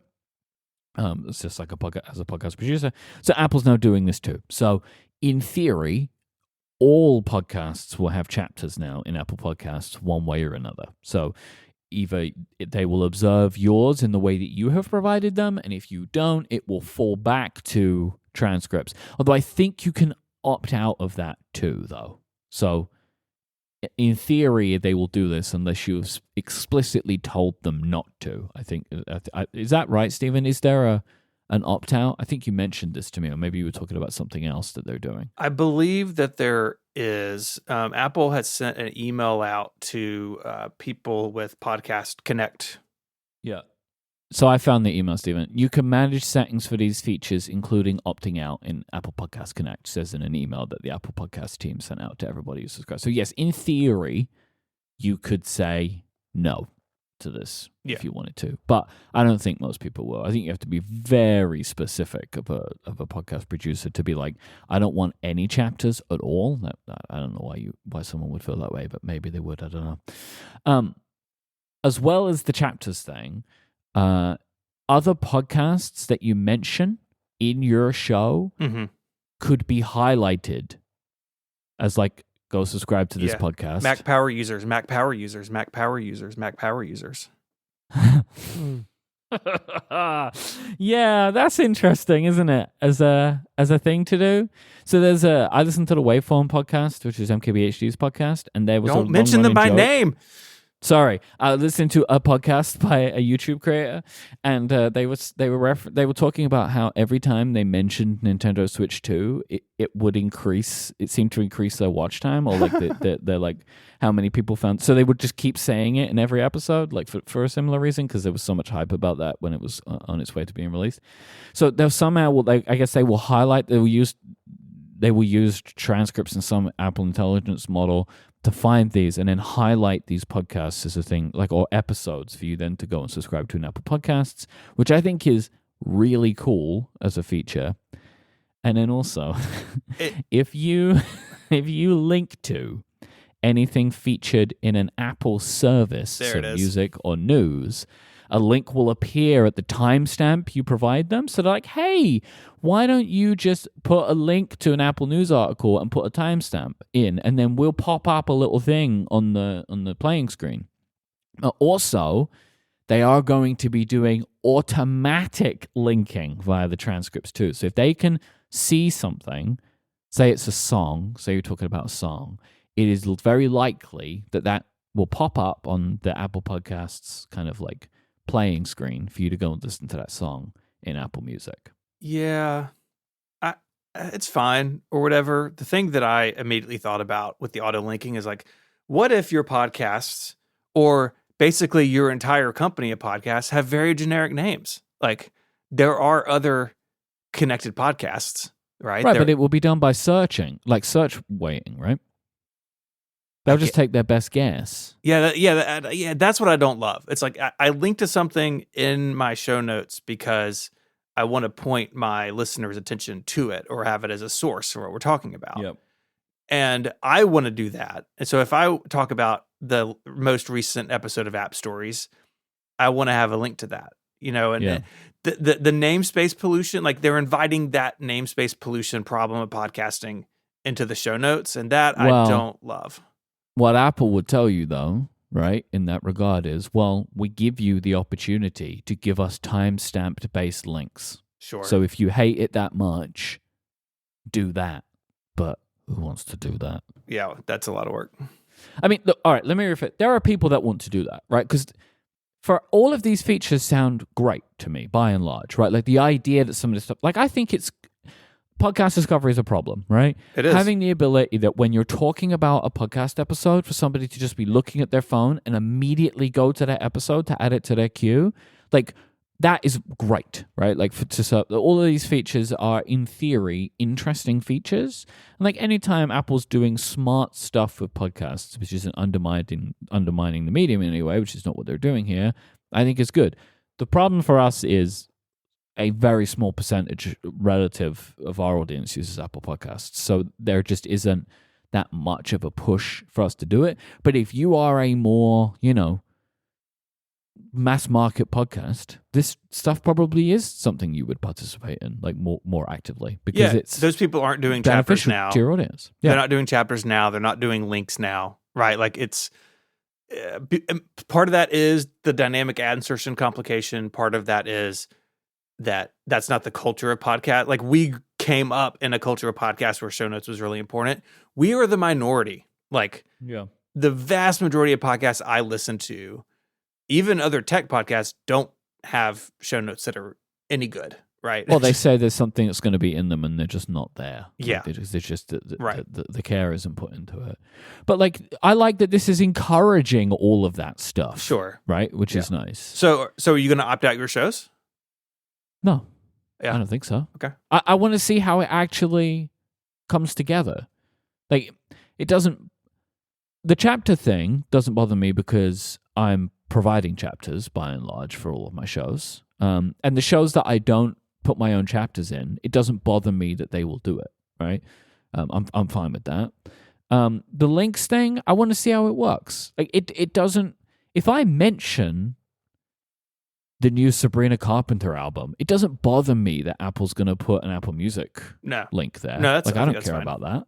It's just like as a podcast producer. So Apple's now doing this too. So in theory, all podcasts will have chapters now in Apple Podcasts one way or another. So either they will observe yours in the way that you have provided them, and if you don't, it will fall back to transcripts. Although I think you can opt out of that too, though. So in theory, they will do this unless you've explicitly told them not to. I think is that right, Stephen? Is there an opt-out? I think you mentioned this to me, or maybe you were talking about something else that they're doing. I believe that there is. Apple has sent an email out to people with Podcast Connect. Yeah. So I found the email, Stephen. You can manage settings for these features, including opting out in Apple Podcast Connect, says in an email that the Apple Podcast team sent out to everybody who subscribes. So yes, in theory, you could say no to this if you wanted to, but I don't think most people will. I think you have to be very specific of a podcast producer to be like, I don't want any chapters at all. I don't know why someone would feel that way, but maybe they would. I don't know. As well as the chapters thing, other podcasts that you mention in your show could be highlighted as like, go subscribe to this podcast. Mac Power users, Mac Power users, Mac Power users, Mac Power users. Yeah, that's interesting, isn't it? As a thing to do. So I listen to the Waveform podcast, which is MKBHD's podcast, and there was don't mention them by name. Sorry, I listened to a podcast by a YouTube creator, and they were talking about how every time they mentioned Nintendo Switch 2, it would increase. It seemed to increase their watch time, or like they're like how many people found. So they would just keep saying it in every episode, like for a similar reason, because there was so much hype about that when it was on its way to being released. So they'll somehow, I guess they will highlight. They will use transcripts in some Apple Intelligence model to find these and then highlight these podcasts as a thing, like, or episodes for you then to go and subscribe to in Apple Podcasts, which I think is really cool as a feature. And then also, if you link to anything featured in an Apple service, so music or news, a link will appear at the timestamp you provide them. So they're like, hey, why don't you just put a link to an Apple News article and put a timestamp in, and then we'll pop up a little thing on the playing screen. Also, they are going to be doing automatic linking via the transcripts too. So if they can see something, say it's a song, say you're talking about a song, it is very likely that will pop up on the Apple Podcasts kind of like playing screen for you to go and listen to that song in Apple Music. Yeah, it's fine or whatever. The thing that I immediately thought about with the auto linking is like, what if your podcasts or basically your entire company of podcasts have very generic names? Like, there are other connected podcasts, right? Right, but it will be done by searching, like search weighting, right? They'll just take their best guess. Yeah, that's what I don't love. It's like I link to something in my show notes because I want to point my listeners' attention to it or have it as a source for what we're talking about. Yep. And I want to do that. And so if I talk about the most recent episode of App Stories, I want to have a link to that, and the namespace pollution, like they're inviting that namespace pollution problem of podcasting into the show notes, and that I don't love. What Apple would tell you, though, right, in that regard is, we give you the opportunity to give us time-stamped based links. Sure. So if you hate it that much, do that. But who wants to do that? Yeah, that's a lot of work. I mean, look, all right, let me refer. There are people that want to do that, right? Because for all of these features sound great to me, by and large, right? Like the idea that some of this stuff, like I think podcast discovery is a problem, right? It is. Having the ability that when you're talking about a podcast episode, for somebody to just be looking at their phone and immediately go to that episode to add it to their queue, like that is great, right? Like all of these features are in theory interesting features. And like anytime Apple's doing smart stuff with podcasts, which isn't undermining the medium in any way, which is not what they're doing here, I think is good. The problem for us is a very small percentage relative of our audience uses Apple Podcasts. So there just isn't that much of a push for us to do it. But if you are a more, mass market podcast, this stuff probably is something you would participate in, like more actively, because it's those people aren't doing chapters beneficial now to your audience. They're not doing chapters now. They're not doing links now, right? Like it's part of that is the dynamic ad insertion complication. Part of that is that's not the culture of podcast. Like we came up in a culture of podcasts where show notes was really important. We are the minority. Like the vast majority of podcasts I listen to, even other tech podcasts, don't have show notes that are any good, right? Well, they say there's something that's going to be in them, and they're just not there. Yeah, like it's just right. The care isn't put into it. But like, I like that this is encouraging all of that stuff. Sure, right, which is nice. So are you going to opt out your shows? No, I don't think so. Okay, I want to see how it actually comes together. Like, it doesn't. The chapter thing doesn't bother me because I'm providing chapters by and large for all of my shows. And the shows that I don't put my own chapters in, it doesn't bother me that they will do it, right? I'm fine with that. The links thing, I want to see how it works. Like it doesn't. If I mention the new Sabrina Carpenter album, it doesn't bother me that Apple's going to put an Apple Music link there. No, I don't care about that.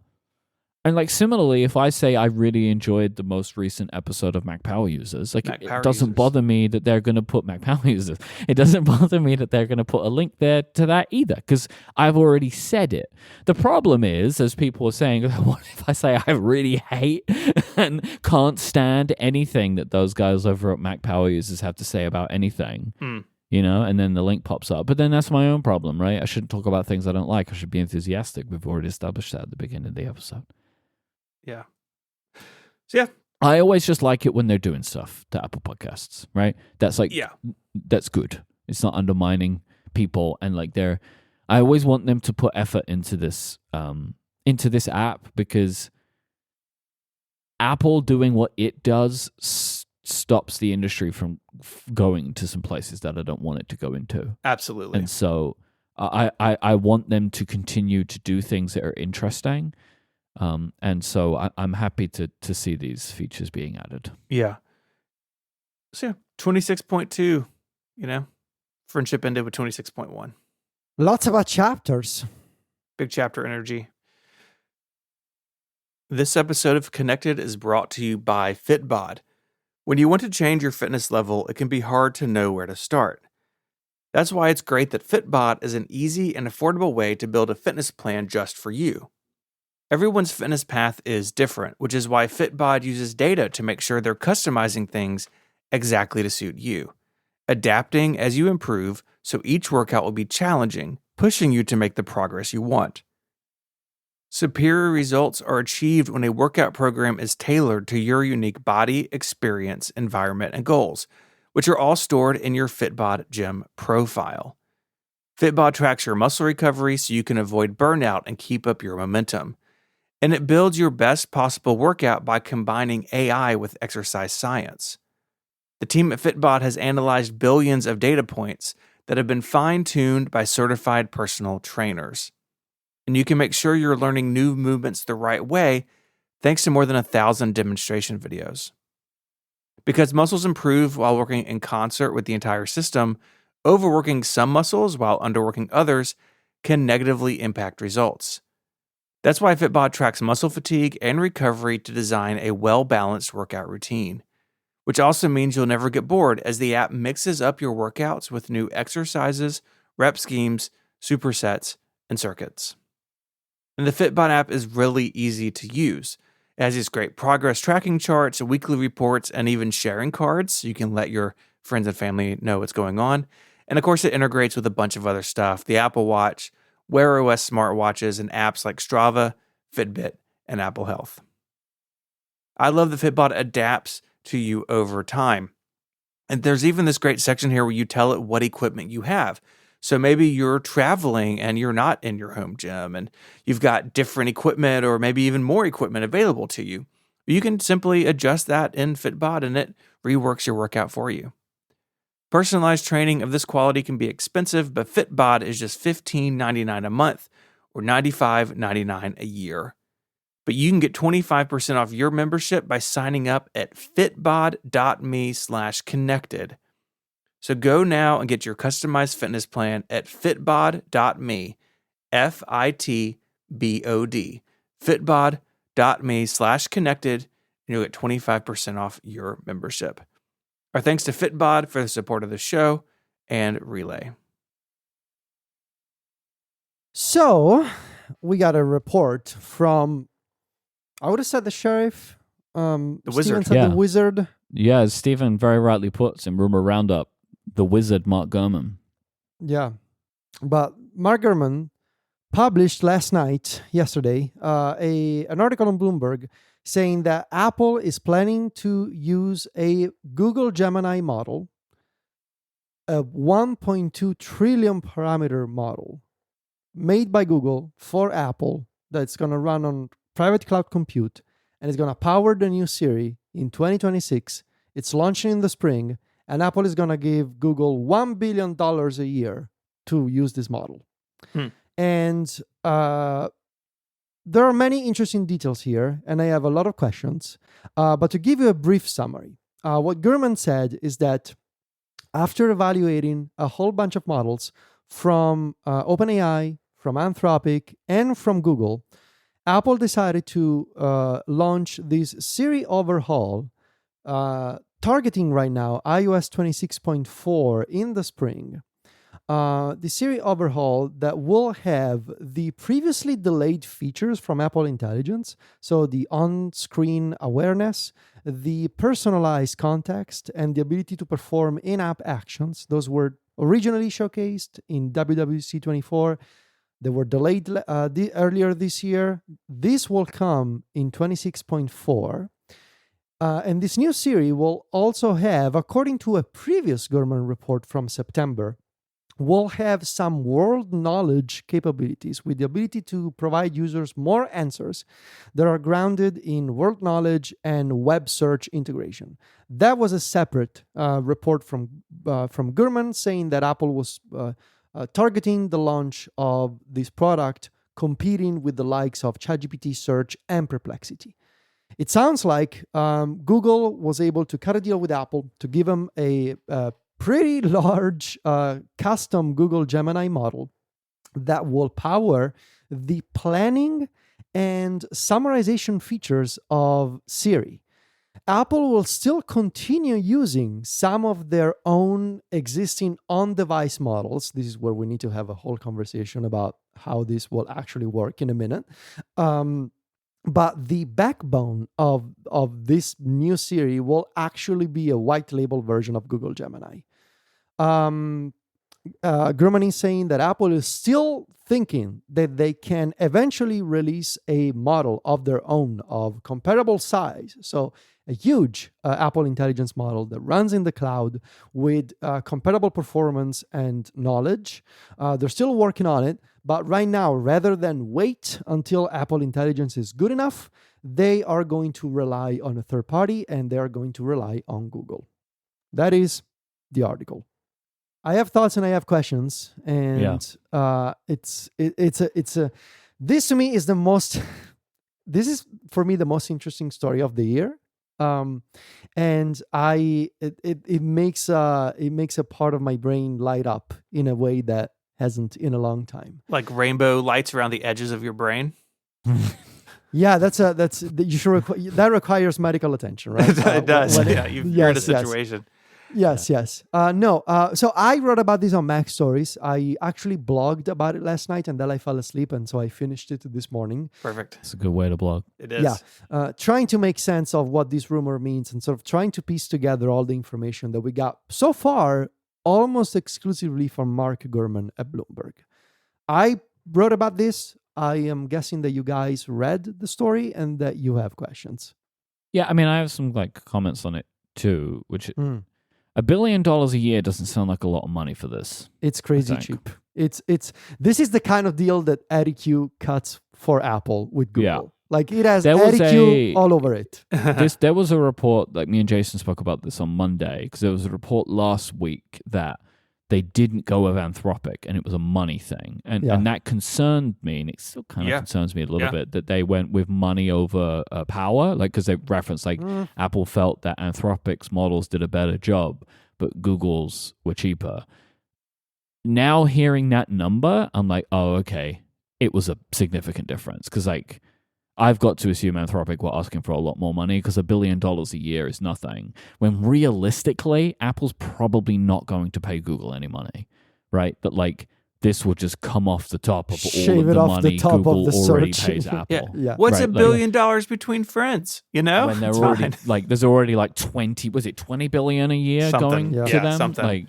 And like similarly, if I say I really enjoyed the most recent episode of Mac Power Users, like it doesn't bother me that they're going to put Mac Power Users. It doesn't bother me that they're going to put a link there to that either, because I've already said it. The problem is, as people are saying, what if I say I really hate and can't stand anything that those guys over at Mac Power Users have to say about anything? And then the link pops up. But then that's my own problem, right? I shouldn't talk about things I don't like. I should be enthusiastic. We've already established that at the beginning of the episode. Yeah. So yeah. I always just like it when they're doing stuff to Apple Podcasts, right? That's like, that's good. It's not undermining people, and like I always want them to put effort into this app, because Apple doing what it does stops the industry from going to some places that I don't want it to go into. Absolutely. And so I want them to continue to do things that are interesting. And so I'm happy to see these features being added. Yeah. So yeah, 26.2, friendship ended with 26.1. Lots about chapters. Big chapter energy. This episode of Connected is brought to you by Fitbod. When you want to change your fitness level, it can be hard to know where to start. That's why it's great that Fitbod is an easy and affordable way to build a fitness plan just for you. Everyone's fitness path is different, which is why Fitbod uses data to make sure they're customizing things exactly to suit you, adapting as you improve so each workout will be challenging, pushing you to make the progress you want. Superior results are achieved when a workout program is tailored to your unique body, experience, environment, and goals, which are all stored in your Fitbod gym profile. Fitbod tracks your muscle recovery so you can avoid burnout and keep up your momentum. And it builds your best possible workout by combining AI with exercise science. The team at Fitbod has analyzed billions of data points that have been fine-tuned by certified personal trainers. And you can make sure you're learning new movements the right way thanks to more than 1,000 demonstration videos. Because muscles improve while working in concert with the entire system, overworking some muscles while underworking others can negatively impact results. That's why Fitbod tracks muscle fatigue and recovery to design a well-balanced workout routine, which also means you'll never get bored as the app mixes up your workouts with new exercises, rep schemes, supersets, and circuits. And the Fitbod app is really easy to use. It has these great progress tracking charts, weekly reports, and even sharing cards so you can let your friends and family know what's going on. And of course, it integrates with a bunch of other stuff, the Apple Watch, Wear OS smartwatches, and apps like Strava, Fitbit, and Apple Health. I love that Fitbod adapts to you over time. And there's even this great section here where you tell it what equipment you have. So maybe you're traveling and you're not in your home gym and you've got different equipment or maybe even more equipment available to you. You can simply adjust that in Fitbod and it reworks your workout for you. Personalized training of this quality can be expensive, but Fitbod is just $15.99 a month or $95.99 a year. But you can get 25% off your membership by signing up at fitbod.me/connected. So go now and get your customized fitness plan at fitbod.me, FITBOD, fitbod.me/connected, and you'll get 25% off your membership. Our thanks to Fitbod for the support of the show and Relay. So we got a report from, I would have said the sheriff, The Steven wizard. said Yeah. the wizard. Yeah, as Stephen very rightly puts in Rumor Roundup, the wizard Mark Gurman. Yeah. But Mark Gurman published yesterday, an article on Bloomberg saying that Apple is planning to use a Google Gemini model, a 1.2 trillion parameter model made by Google for Apple that's going to run on private cloud compute and is going to power the new Siri in 2026. It's launching in the spring, and Apple is going to give Google $1 billion a year to use this model. And there are many interesting details here, and I have a lot of questions. But to give you a brief summary, what Gurman said is that after evaluating a whole bunch of models from OpenAI, from Anthropic, and from Google, Apple decided to launch this Siri overhaul, targeting right now iOS 26.4 in the spring. The Siri overhaul that will have the previously delayed features from Apple Intelligence, so the on-screen awareness, the personalized context, and the ability to perform in-app actions. Those were originally showcased in WWDC 24. They were delayed earlier this year. This will come in 26.4. And this new Siri will also have, according to a previous Gurman report from September, will have some world knowledge capabilities with the ability to provide users more answers that are grounded in world knowledge and web search integration. That was a separate report from Gurman saying that Apple was targeting the launch of this product, competing with the likes of ChatGPT Search and Perplexity. It sounds like Google was able to cut a deal with Apple to give them a pretty large custom Google Gemini model that will power the planning and summarization features of Siri. Apple will still continue using some of their own existing on-device models. This is where we need to have a whole conversation about how this will actually work in a minute. But the backbone of this new Siri will actually be a white label version of Google Gemini. Gurman is saying that Apple is still thinking that they can eventually release a model of their own of comparable size. So a huge Apple Intelligence model that runs in the cloud with comparable performance and knowledge. They're still working on it, but right now, rather than wait until Apple Intelligence is good enough, they are going to rely on a third party and they are going to rely on Google. That is the article. I have thoughts and I have questions, and this to me is the most. This is for me the most interesting story of the year, and it makes a part of my brain light up in a way that hasn't in a long time. Like rainbow lights around the edges of your brain. Yeah, that requires medical attention, right? It does. You're in a situation. Yes. So I wrote about this on Mac Stories. I actually blogged about it last night and then I fell asleep, and so I finished it this morning. Perfect. It's a good way to blog. It is. Yeah. Trying to make sense of what this rumor means and sort of trying to piece together all the information that we got so far, almost exclusively from Mark Gurman at Bloomberg. I wrote about this. I am guessing that you guys read the story and that you have questions. Yeah, I mean, I have some comments on it too, which $1 billion a year doesn't sound like a lot of money for this. It's crazy think. cheap. This is the kind of deal that Eddie Q cuts for Apple with Google. Yeah. Like it has There was Eddie Q all over it. There was a report, like me and Jason spoke about this on Monday, because there was a report last week that they didn't go with Anthropic, and it was a money thing. And that concerned me, and it still kind of concerns me a little bit, that they went with money over power, like because they referenced like Apple felt that Anthropic's models did a better job, but Google's were cheaper. Now hearing that number, I'm like, oh, okay, it was a significant difference, because like I've got to assume Anthropic were asking for a lot more money, because $1 billion a year is nothing. When realistically, Apple's probably not going to pay Google any money, right? That like this will just come off the top of all of the money Google already pays Apple. Yeah. What's Right, $1 billion between friends? You know, when they're It's already fine. like there's already like 20 billion a year Something. going Yeah. to them. Something. Like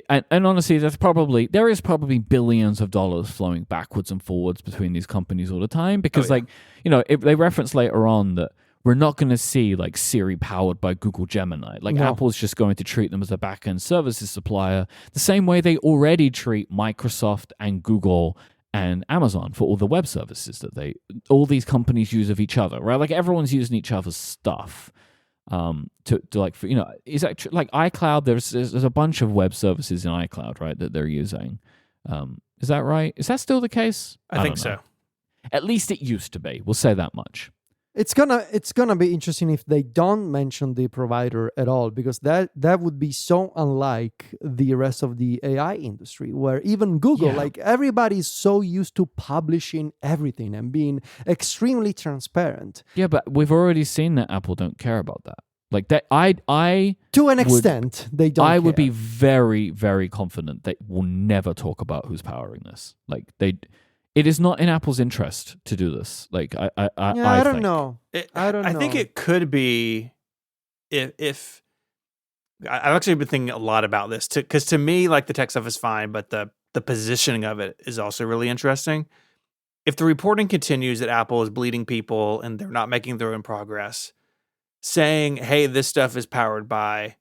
and honestly, there is probably billions of dollars flowing backwards and forwards between these companies all the time, because like, you know, if they reference later on that we're not going to see like Siri powered by Google Gemini. Like Apple's just going to treat them as a back-end services supplier the same way they already treat Microsoft and Google and Amazon for all the web services that all these companies use of each other, right? Like everyone's using each other's stuff. To like, for, you know, is that like iCloud? There's a bunch of web services in iCloud, right, that they're using. Is that right? Is that still the case? I think so. At least it used to be. We'll say that much. It's gonna be interesting if they don't mention the provider at all, because that would be so unlike the rest of the AI industry, where even Google, like everybody's so used to publishing everything and being extremely transparent. Yeah, but we've already seen that Apple don't care about that. Like that, I to an extent they don't. I care. would be very, very confident they will never talk about who's powering this. Like it is not in Apple's interest to do this. Like I don't know. I don't know. I think it could be if I've actually been thinking a lot about this, because to me, like the tech stuff is fine, but the positioning of it is also really interesting. If the reporting continues that Apple is bleeding people and they're not making their own progress, saying, hey, this stuff is powered by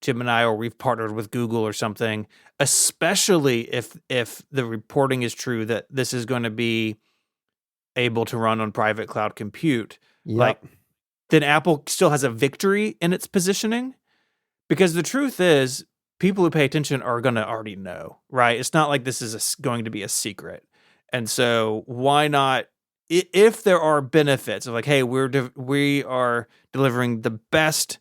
Gemini or we've partnered with Google or something, especially if the reporting is true that this is going to be able to run on private cloud compute, like then Apple still has a victory in its positioning, because the truth is people who pay attention are going to already know, right? It's not like this is going to be a secret. And so why not, if there are benefits of like, hey, we are delivering the best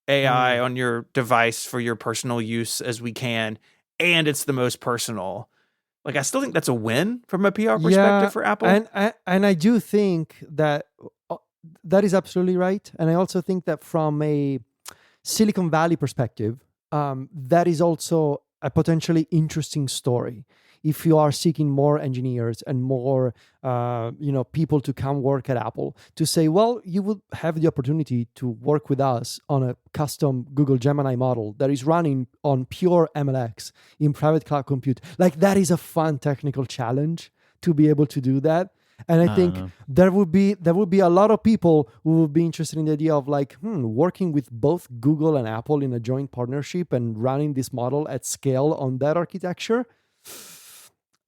AI on your device for your personal use as we can, and it's the most personal. Like, I still think that's a win from a PR perspective for Apple. And I do think that that is absolutely right. And I also think that from a Silicon Valley perspective, that is also a potentially interesting story. If you are seeking more engineers and more, people to come work at Apple, to say, well, you would have the opportunity to work with us on a custom Google Gemini model that is running on pure MLX in private cloud compute. Like, that is a fun technical challenge to be able to do that. And I think there would be a lot of people who would be interested in the idea of like, working with both Google and Apple in a joint partnership and running this model at scale on that architecture.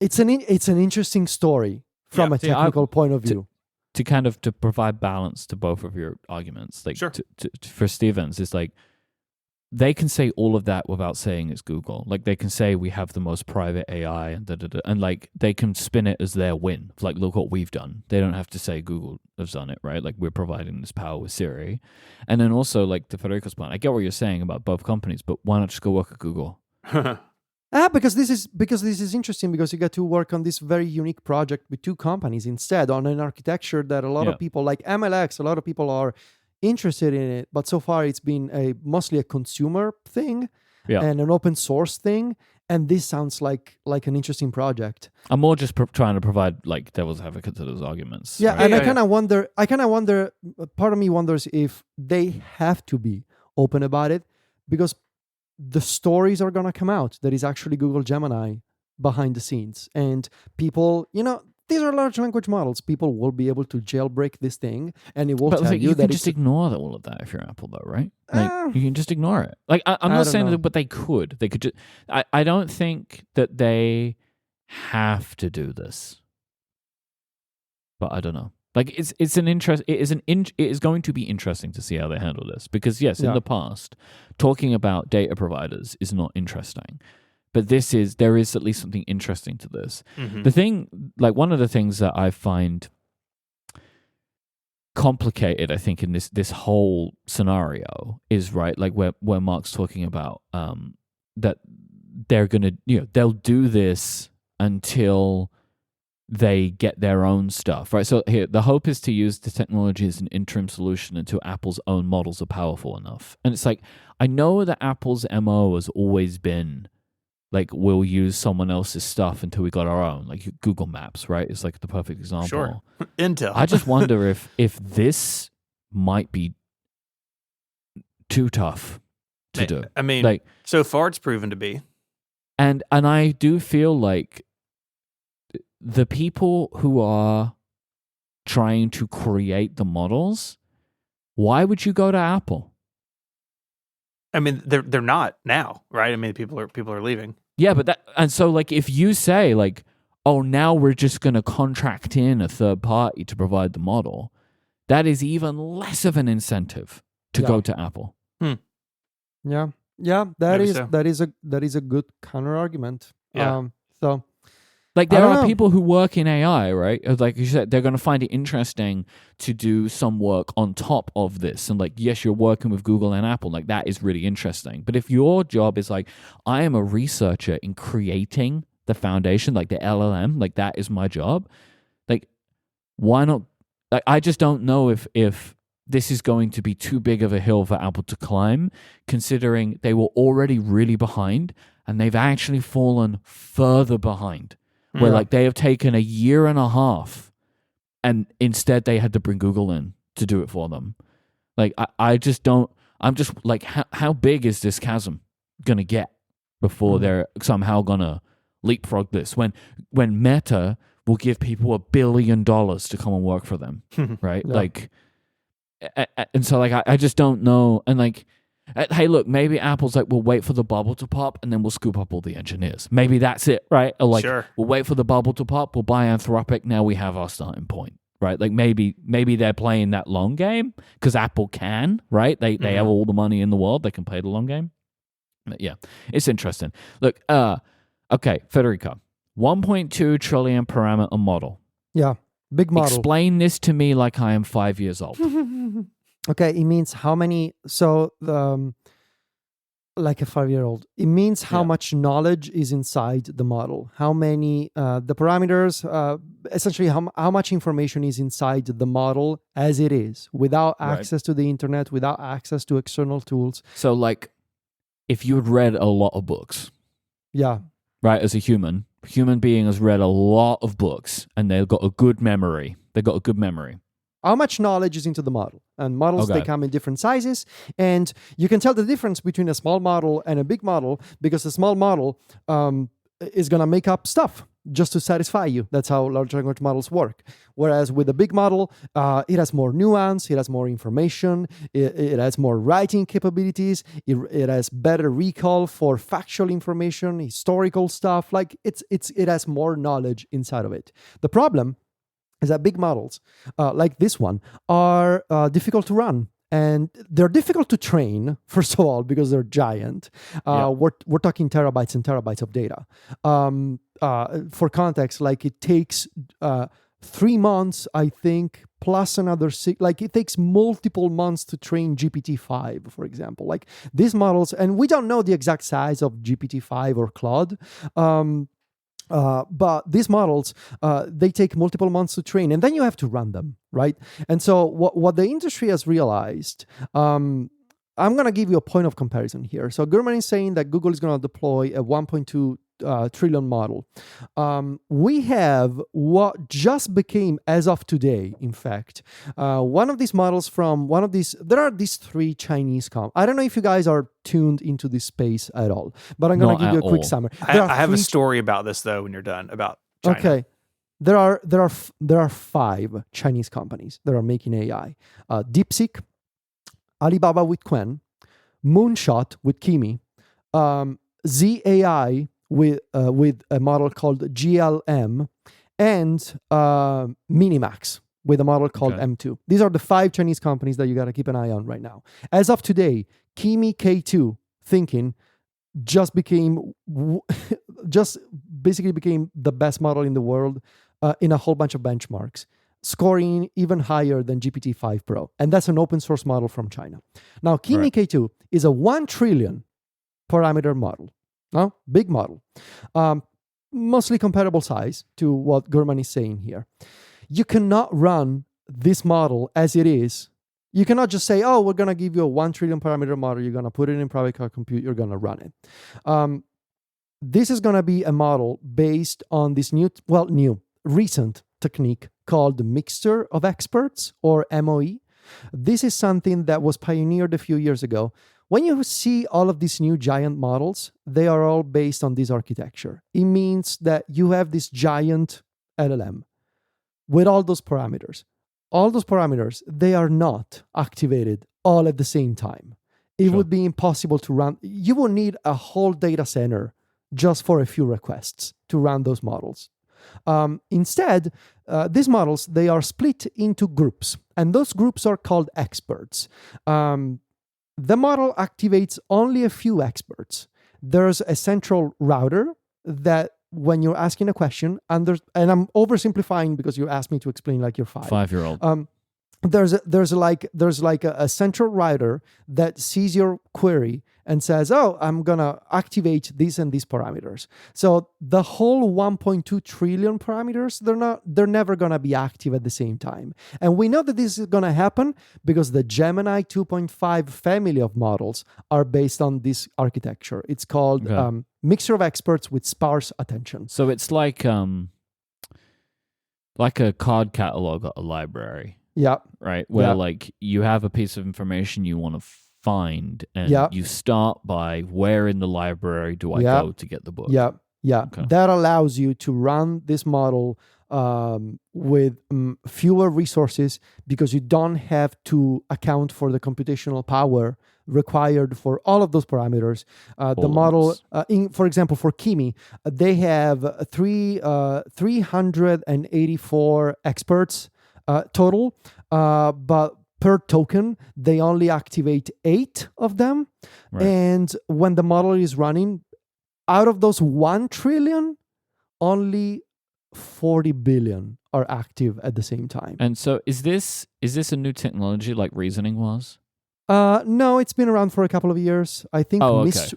It's an interesting story from a technical point of view. To provide balance to both of your arguments, like for Stevens, it's like they can say all of that without saying it's Google. Like they can say we have the most private AI and like they can spin it as their win. Like, look what we've done. They don't have to say Google has done it, right? Like, we're providing this power with Siri. And then also, like, to Federico's point, I get what you're saying about both companies, but why not just go work at Google? Because this is interesting, because you get to work on this very unique project with two companies instead, on an architecture that a lot of people, like MLX, a lot of people are interested in it, but so far it's been mostly a consumer thing and an open source thing, and this sounds like an interesting project. I'm more just trying to provide like devil's advocate to those arguments. Yeah, right? and I kind of wonder. Part of me wonders if they have to be open about it, because the stories are gonna come out that is actually Google Gemini behind the scenes, and people, these are large language models. People will be able to jailbreak this thing, and it will But tell like, you you that can it's just ignore all of that if you're Apple, though, right? Like you can just ignore it. Like I'm I not don't saying know. that, but they could. They could just. I don't think that they have to do this, but I don't know. Like it's an interest. It is going to be interesting to see how they handle this because yes, in Yeah. the past, talking about data providers is not interesting, but there is at least something interesting to this. Mhm. The thing, like one of the things that I find complicated, I think, in this whole scenario is right, like where Mark's talking about that they're gonna, they'll do this until they get their own stuff, right? So here, the hope is to use the technology as an interim solution until Apple's own models are powerful enough. And it's like, I know that Apple's MO has always been like, we'll use someone else's stuff until we got our own, like Google Maps, right? It's like the perfect example. Sure. Intel. I just wonder if this might be too tough to do. I mean, Like, so far it's proven to be. and I do feel like the people who are trying to create the models, why would you go to Apple? I mean, they're not now, right? I mean, people are leaving. Yeah, but so like if you say like, oh, now we're just going to contract in a third party to provide the model, that is even less of an incentive to go to Apple. Yeah, that Maybe is so. that is a good counter argument. Yeah. So Like I there don't are know. people who work in AI, right? Like you said, they're going to find it interesting to do some work on top of this. And like, yes, you're working with Google and Apple. Like that is really interesting. But if your job is like, I am a researcher in creating the foundation, like the LLM, like that is my job. Like, why not? Like, I just don't know if this is going to be too big of a hill for Apple to climb, considering they were already really behind and they've actually fallen further behind. Where like they have taken a year and a half and instead they had to bring Google in to do it for them. Like I just don't, I'm just like, how big is this chasm going to get before they're somehow going to leapfrog this? When Meta will give people $1 billion to come and work for them, right? Yeah. Like, and so like, I just don't know. And like, hey, look, maybe Apple's like, we'll wait for the bubble to pop and then we'll scoop up all the engineers. Maybe that's it, right? Or like, Sure. we'll wait for the bubble to pop, we'll buy Anthropic, now we have our starting point, right? Like maybe they're playing that long game because Apple can, right? They have all the money in the world, they can play the long game. But yeah, it's interesting. Look, okay, Federico, 1.2 trillion parameter model. yeah, big model. Explain this to me like I am 5 years old. Okay, it means how many. So like a 5-year-old, it means how much knowledge is inside the model. How many the parameters, essentially how much information is inside the model as it is, without access to the internet, without access to external tools. So like, if you had read a lot of books, Yeah, right, as a human being has read a lot of books and they've got a good memory. how much knowledge is into the model. And models, they come in different sizes. And you can tell the difference between a small model and a big model because a small model is going to make up stuff just to satisfy you. That's how large language models work. Whereas with a big model, it has more nuance, it has more information, it has more writing capabilities, it has better recall for factual information, historical stuff. Like it has more knowledge inside of it. The problem is that big models, like this one, are difficult to run. And they're difficult to train, first of all, because they're giant. We're talking terabytes and terabytes of data. For context, like it takes 3 months, I think, plus another 6. Like it takes multiple months to train GPT-5, for example. Like these models, and we don't know the exact size of GPT-5 or Claude. But these models, they take multiple months to train, and then you have to run them, right? And so what the industry has realized, I'm going to give you a point of comparison here. So Germany is saying that Google is going to deploy a 1.2 trillion model. We have what just became, as of today, in fact, one of these models from one of these. There are these 3 Chinese I don't know if you guys are tuned into this space at all, but I'm going to give you a quick summary. I have a story about this though when you're done about China. Okay. there are 5 Chinese companies that are making AI: DeepSeek, Alibaba with Qwen, Moonshot with Kimi, ZAI with a model called GLM, and Minimax with a model called M2. These are the 5 Chinese companies that you got to keep an eye on right now. As of today, Kimi K2 thinking just basically became the best model in the world in a whole bunch of benchmarks, scoring even higher than GPT-5 Pro. And that's an open source model from China. Now, Kimi K2 is a 1 trillion parameter model. No? Big model. Mostly comparable size to what Gurman is saying here. You cannot run this model as it is. You cannot just say, oh, we're going to give you a 1 trillion parameter model. You're going to put it in private cloud compute. You're going to run it. This is going to be a model based on this recent technique called the mixture of experts, or MOE. This is something that was pioneered a few years ago. When you see all of these new giant models, they are all based on this architecture. It means that you have this giant LLM with all those parameters. All those parameters, they are not activated all at the same time. It would be impossible to run. You will need a whole data center just for a few requests to run those models. Instead, these models, they are split into groups, and those groups are called experts. The model activates only a few experts. There's a central router that when you're asking a question, and I'm oversimplifying because you asked me to explain like you're 5. 5-year-old. There's like a central router that sees your query and says, oh, I'm gonna activate these and these parameters. So the whole 1.2 trillion parameters, they're never gonna be active at the same time. And we know that this is gonna happen because the Gemini 2.5 family of models are based on this architecture. It's called mixture of experts with sparse attention. So it's like a card catalog, a library. Yeah. Right. Where like you have a piece of information you want to find, and you start by where in the library do I go to get the book? Yeah. Okay. That allows you to run this model with fewer resources because you don't have to account for the computational power required for all of those parameters. The model, for example, for Kimi, they have 384 experts total, but per token, they only activate 8 of them. Right. And when the model is running, out of those 1 trillion, only 40 billion are active at the same time. And so is this a new technology like reasoning was? No, it's been around for a couple of years. I think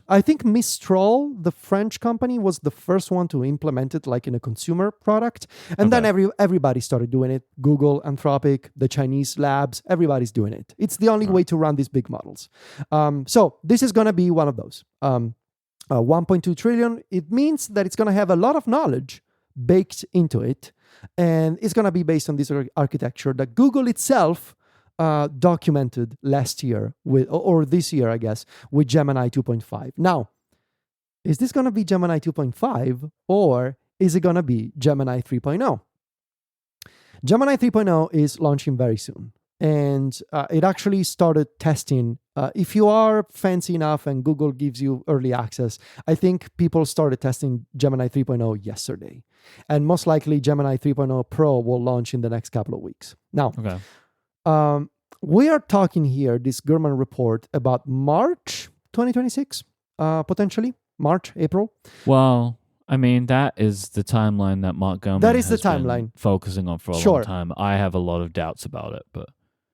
I think Mistral, the French company, was the first one to implement it like in a consumer product. And then everybody started doing it. Google, Anthropic, the Chinese labs, everybody's doing it. It's the only way to run these big models. So this is going to be one of those. 1.2 trillion, it means that it's going to have a lot of knowledge baked into it. And it's going to be based on this architecture that Google itself documented last year or this year, I guess, with Gemini 2.5. Now, is this going to be Gemini 2.5 or is it going to be Gemini 3.0? Gemini 3.0 is launching very soon. And it actually started testing. If you are fancy enough and Google gives you early access, I think people started testing Gemini 3.0 yesterday. And most likely Gemini 3.0 Pro will launch in the next couple of weeks. Now, we are talking here, this Gurman report, about March 2026, potentially. March, April. Well, I mean, that is the timeline that Mark Gurman has been focusing on for a long time. I have a lot of doubts about it, but...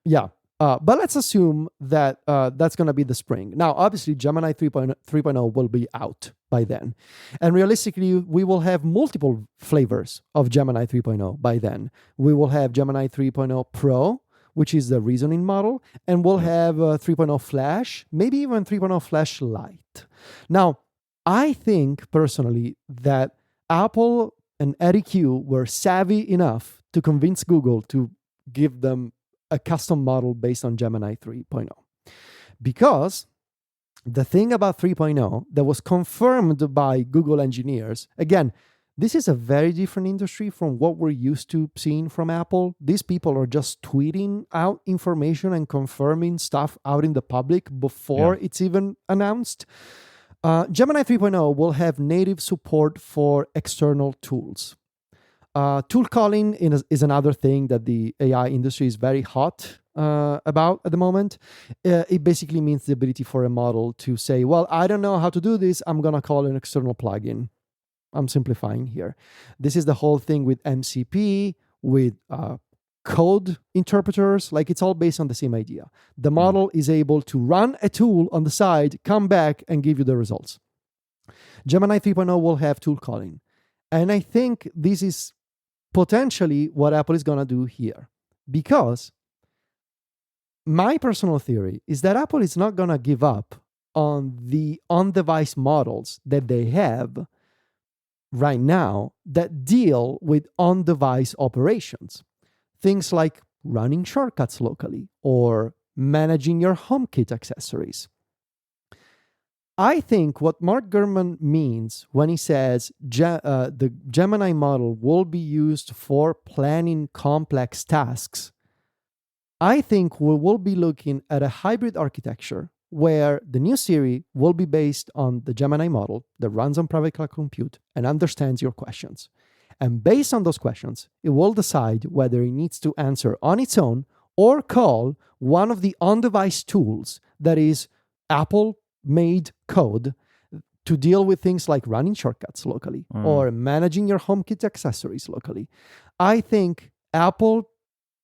Yeah, but let's assume that that's going to be the spring. Now, obviously, Gemini 3.0 will be out by then. And realistically, we will have multiple flavors of Gemini 3.0 by then. We will have Gemini 3.0 Pro, which is the reasoning model, and we'll have 3.0 Flash, maybe even 3.0 Flash Lite. Now, I think personally that Apple and Eddie Q were savvy enough to convince Google to give them a custom model based on Gemini 3.0. Because the thing about 3.0 that was confirmed by Google engineers, again, This is a very different industry from what we're used to seeing from Apple. These people are just tweeting out information and confirming stuff out in the public before it's even announced. Gemini 3.0 will have native support for external tools. Tool calling is another thing that the AI industry is very hot about at the moment. It basically means the ability for a model to say, well, I don't know how to do this. I'm going to call an external plugin. I'm simplifying here. This is the whole thing with MCP, with code interpreters. Like, it's all based on the same idea. The model is able to run a tool on the side, come back, and give you the results. Gemini 3.0 will have tool calling. And I think this is potentially what Apple is going to do here. Because my personal theory is that Apple is not going to give up on the on-device models that they have right now that deal with on-device operations. Things like running shortcuts locally or managing your HomeKit accessories. I think what Mark Gurman means when he says the Gemini model will be used for planning complex tasks, I think we will be looking at a hybrid architecture where the new Siri will be based on the Gemini model that runs on private cloud compute and understands your questions. And based on those questions, it will decide whether it needs to answer on its own or call one of the on-device tools that is Apple-made code to deal with things like running shortcuts locally or managing your HomeKit accessories locally. I think Apple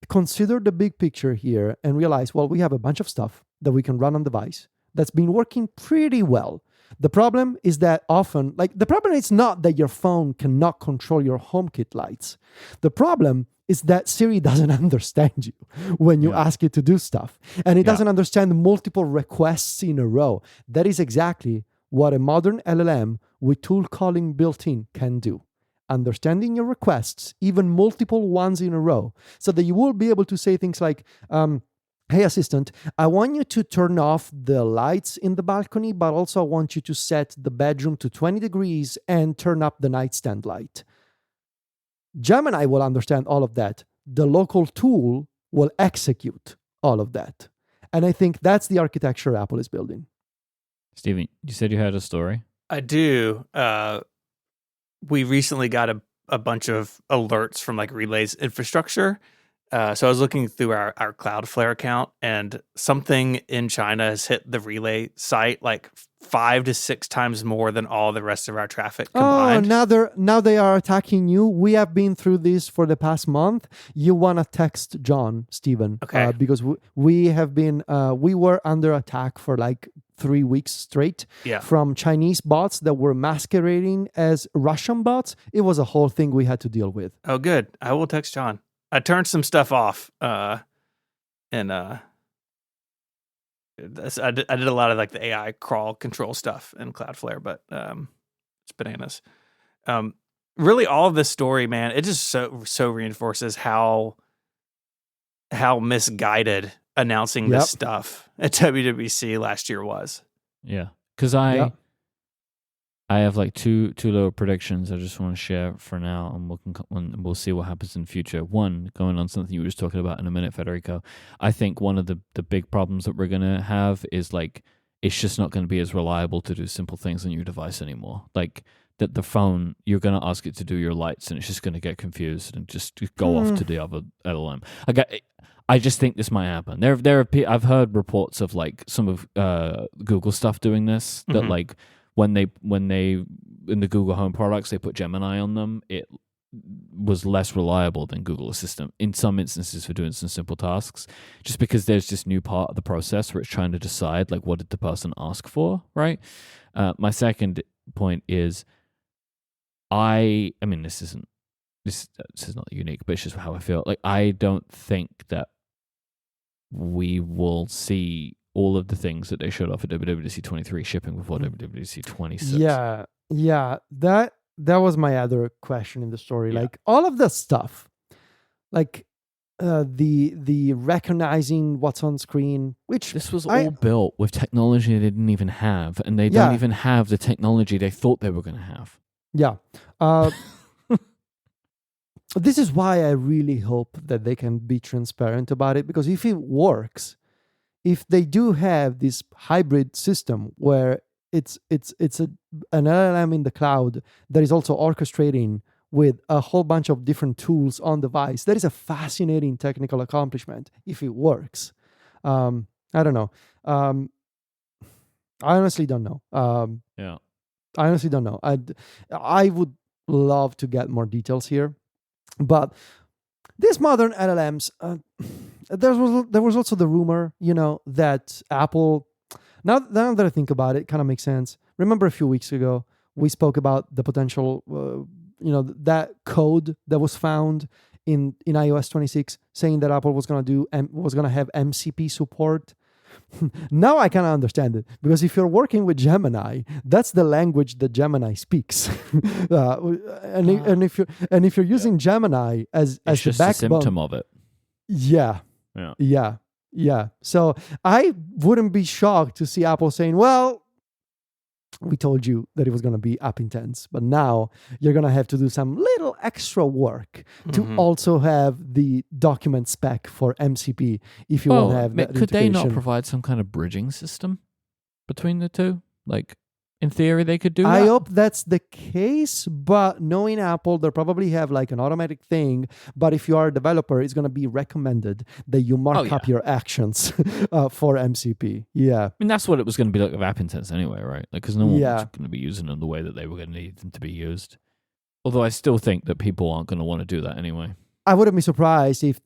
considered the big picture here and realized, well, we have a bunch of stuff that we can run on device that's been working pretty well. The problem is that often, the problem is not that your phone cannot control your HomeKit lights. The problem is that Siri doesn't understand you when you ask it to do stuff. And it doesn't understand multiple requests in a row. That is exactly what a modern LLM with tool calling built in can do. Understanding your requests, even multiple ones in a row, so that you will be able to say things like, hey, assistant, I want you to turn off the lights in the balcony, but also I want you to set the bedroom to 20 degrees and turn up the nightstand light. Gemini will understand all of that. The local tool will execute all of that. And I think that's the architecture Apple is building. Steven, you said you had a story? I do. We recently got a bunch of alerts from Relay's infrastructure. So I was looking through our Cloudflare account, and something in China has hit the Relay site 5 to 6 times more than all the rest of our traffic combined. Oh, now they are attacking you. We have been through this for the past month. You want to text John, Steven. Okay. Because we were under attack for 3 weeks straight from Chinese bots that were masquerading as Russian bots. It was a whole thing we had to deal with. Oh, good. I will text John. I turned some stuff off, and I did a lot of the AI crawl control stuff in Cloudflare, but it's bananas. Really, all of this story, man, it just so reinforces how misguided announcing this stuff at WWDC last year was. Yeah, because I have two little predictions I just want to share for now, and we'll see what happens in the future. One, going on something you were just talking about in a minute, Federico, I think one of the big problems that we're going to have is it's just not going to be as reliable to do simple things on your device anymore. That the phone, you're going to ask it to do your lights, and it's just going to get confused and just go off to the other LLM. I just think this might happen. I've heard reports of some of Google stuff doing this, that when they in the Google Home products they put Gemini on them, it was less reliable than Google Assistant in some instances for doing some simple tasks, just because there's this new part of the process where it's trying to decide what did the person ask for, right? My second point is, I mean this is not unique, but it's just how I feel. I don't think that we will see all of the things that they showed off at WWDC 23 shipping before WWDC 26. Yeah. That was my other question in the story. All of the stuff, the recognizing what's on screen, which this was all built with technology they didn't even have, and they don't even have the technology they thought they were going to have. Yeah. this is why I really hope that they can be transparent about it, because if it works, if they do have this hybrid system where it's an LLM in the cloud that is also orchestrating with a whole bunch of different tools on device, that is a fascinating technical accomplishment if it works. I don't know. I honestly don't know. Yeah. I honestly don't know. I would love to get more details here, but these modern LLMs, there was also the rumor, that Apple. Now that I think about it, kind of makes sense. Remember a few weeks ago we spoke about the potential, that code that was found in iOS 26, saying that Apple was gonna have MCP support. Now I kind of understand it, because if you're working with Gemini, that's the language that Gemini speaks, and if you're using Gemini as It's the just a backbone, symptom of it. yeah. So I wouldn't be shocked to see Apple saying, "Well, we told you that it was going to be app intense, but now you're going to have to do some little extra work to also have the document spec for MCP if you want to have that could they not integration." provide some kind of bridging system between the two? Like, in theory, they could do I that. hope that's the case, but knowing Apple, they'll probably have like an automatic thing. But if you are a developer, it's going to be recommended that you mark up your actions for MCP. Yeah. I mean, that's what it was going to be like with App Intense anyway, right? Like, because no one Yeah. was going to be using them the way that they were going to need them to be used. Although I still think that people aren't going to want to do that anyway. I wouldn't be surprised if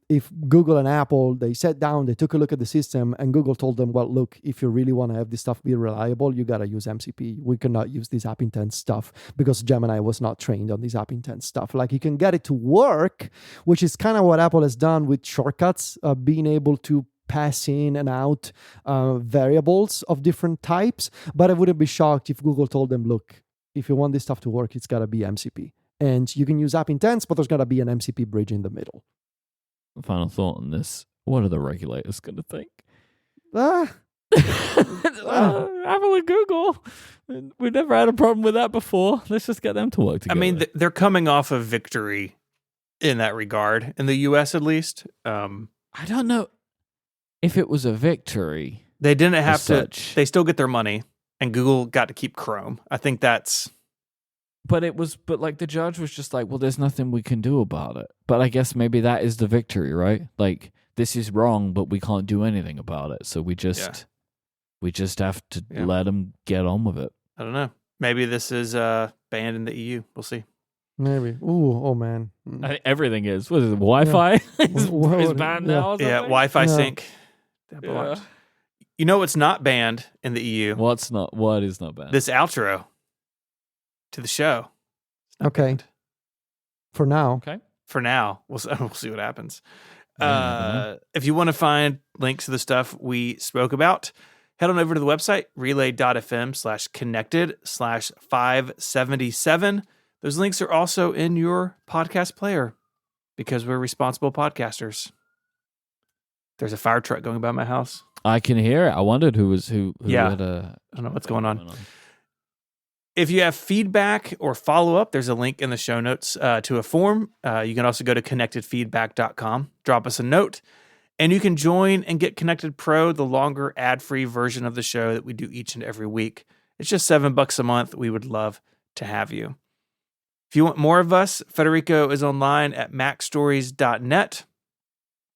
Google and Apple, they sat down, they took a look at the system, and Google told them, well, look, if you really want to have this stuff be reliable, you got to use MCP. We cannot use this app intense stuff because Gemini was not trained on this app intense stuff. Like, you can get it to work, which is kind of what Apple has done with shortcuts, being able to pass in and out variables of different types. But I wouldn't be shocked if Google told them, look, if you want this stuff to work, it's got to be MCP. And you can use app intense, but there's got to be an MCP bridge in the middle. Final thought on this. What are the regulators going to think? Ah. Apple and Google. We've never had a problem with that before. Let's just get them to work together. I mean, they're coming off of victory in that regard, in the US at least. I don't know if it was a victory. They didn't have to. Such. They still get their money, and Google got to keep Chrome. I think that's. But like the judge was just like, well, there's nothing we can do about it. But I guess maybe that is the victory, right? Like, this is wrong, but we can't do anything about it. So we just have to let them get on with it. I don't know. Maybe this is banned in the EU. We'll see. Maybe. Ooh, oh man. I think everything is. What is it? Wi-Fi is banned now. Or something? Yeah, Wi-Fi sync. Yeah. You know what's not banned in the EU? What is not banned? This outro to the show. Okay. Banned. For now. Okay. For now, we'll see what happens. Yeah, if you want to find links to the stuff we spoke about, head on over to the website, relay.fm/connected/577. Those links are also in your podcast player because we're responsible podcasters. There's a fire truck going by my house. I can hear it. I wondered who Yeah. had I don't know what's going on. If you have feedback or follow-up, there's a link in the show notes to a form. You can also go to connectedfeedback.com, drop us a note, and you can join and get Connected Pro, the longer ad-free version of the show that we do each and every week. It's just $7 a month. We would love to have you. If you want more of us, Federico is online at macstories.net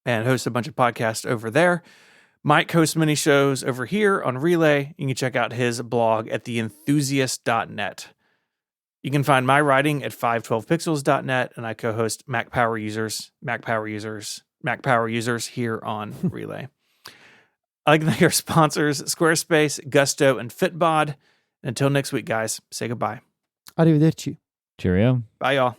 and hosts a bunch of podcasts over there. Mike hosts many shows over here on Relay. You can check out his blog at theenthusiast.net. You can find my writing at 512pixels.net, and I co-host Mac Power Users here on Relay. I'd like to thank our sponsors, Squarespace, Gusto, and Fitbod. Until next week, guys, say goodbye. Arrivederci. Cheerio. Bye, y'all.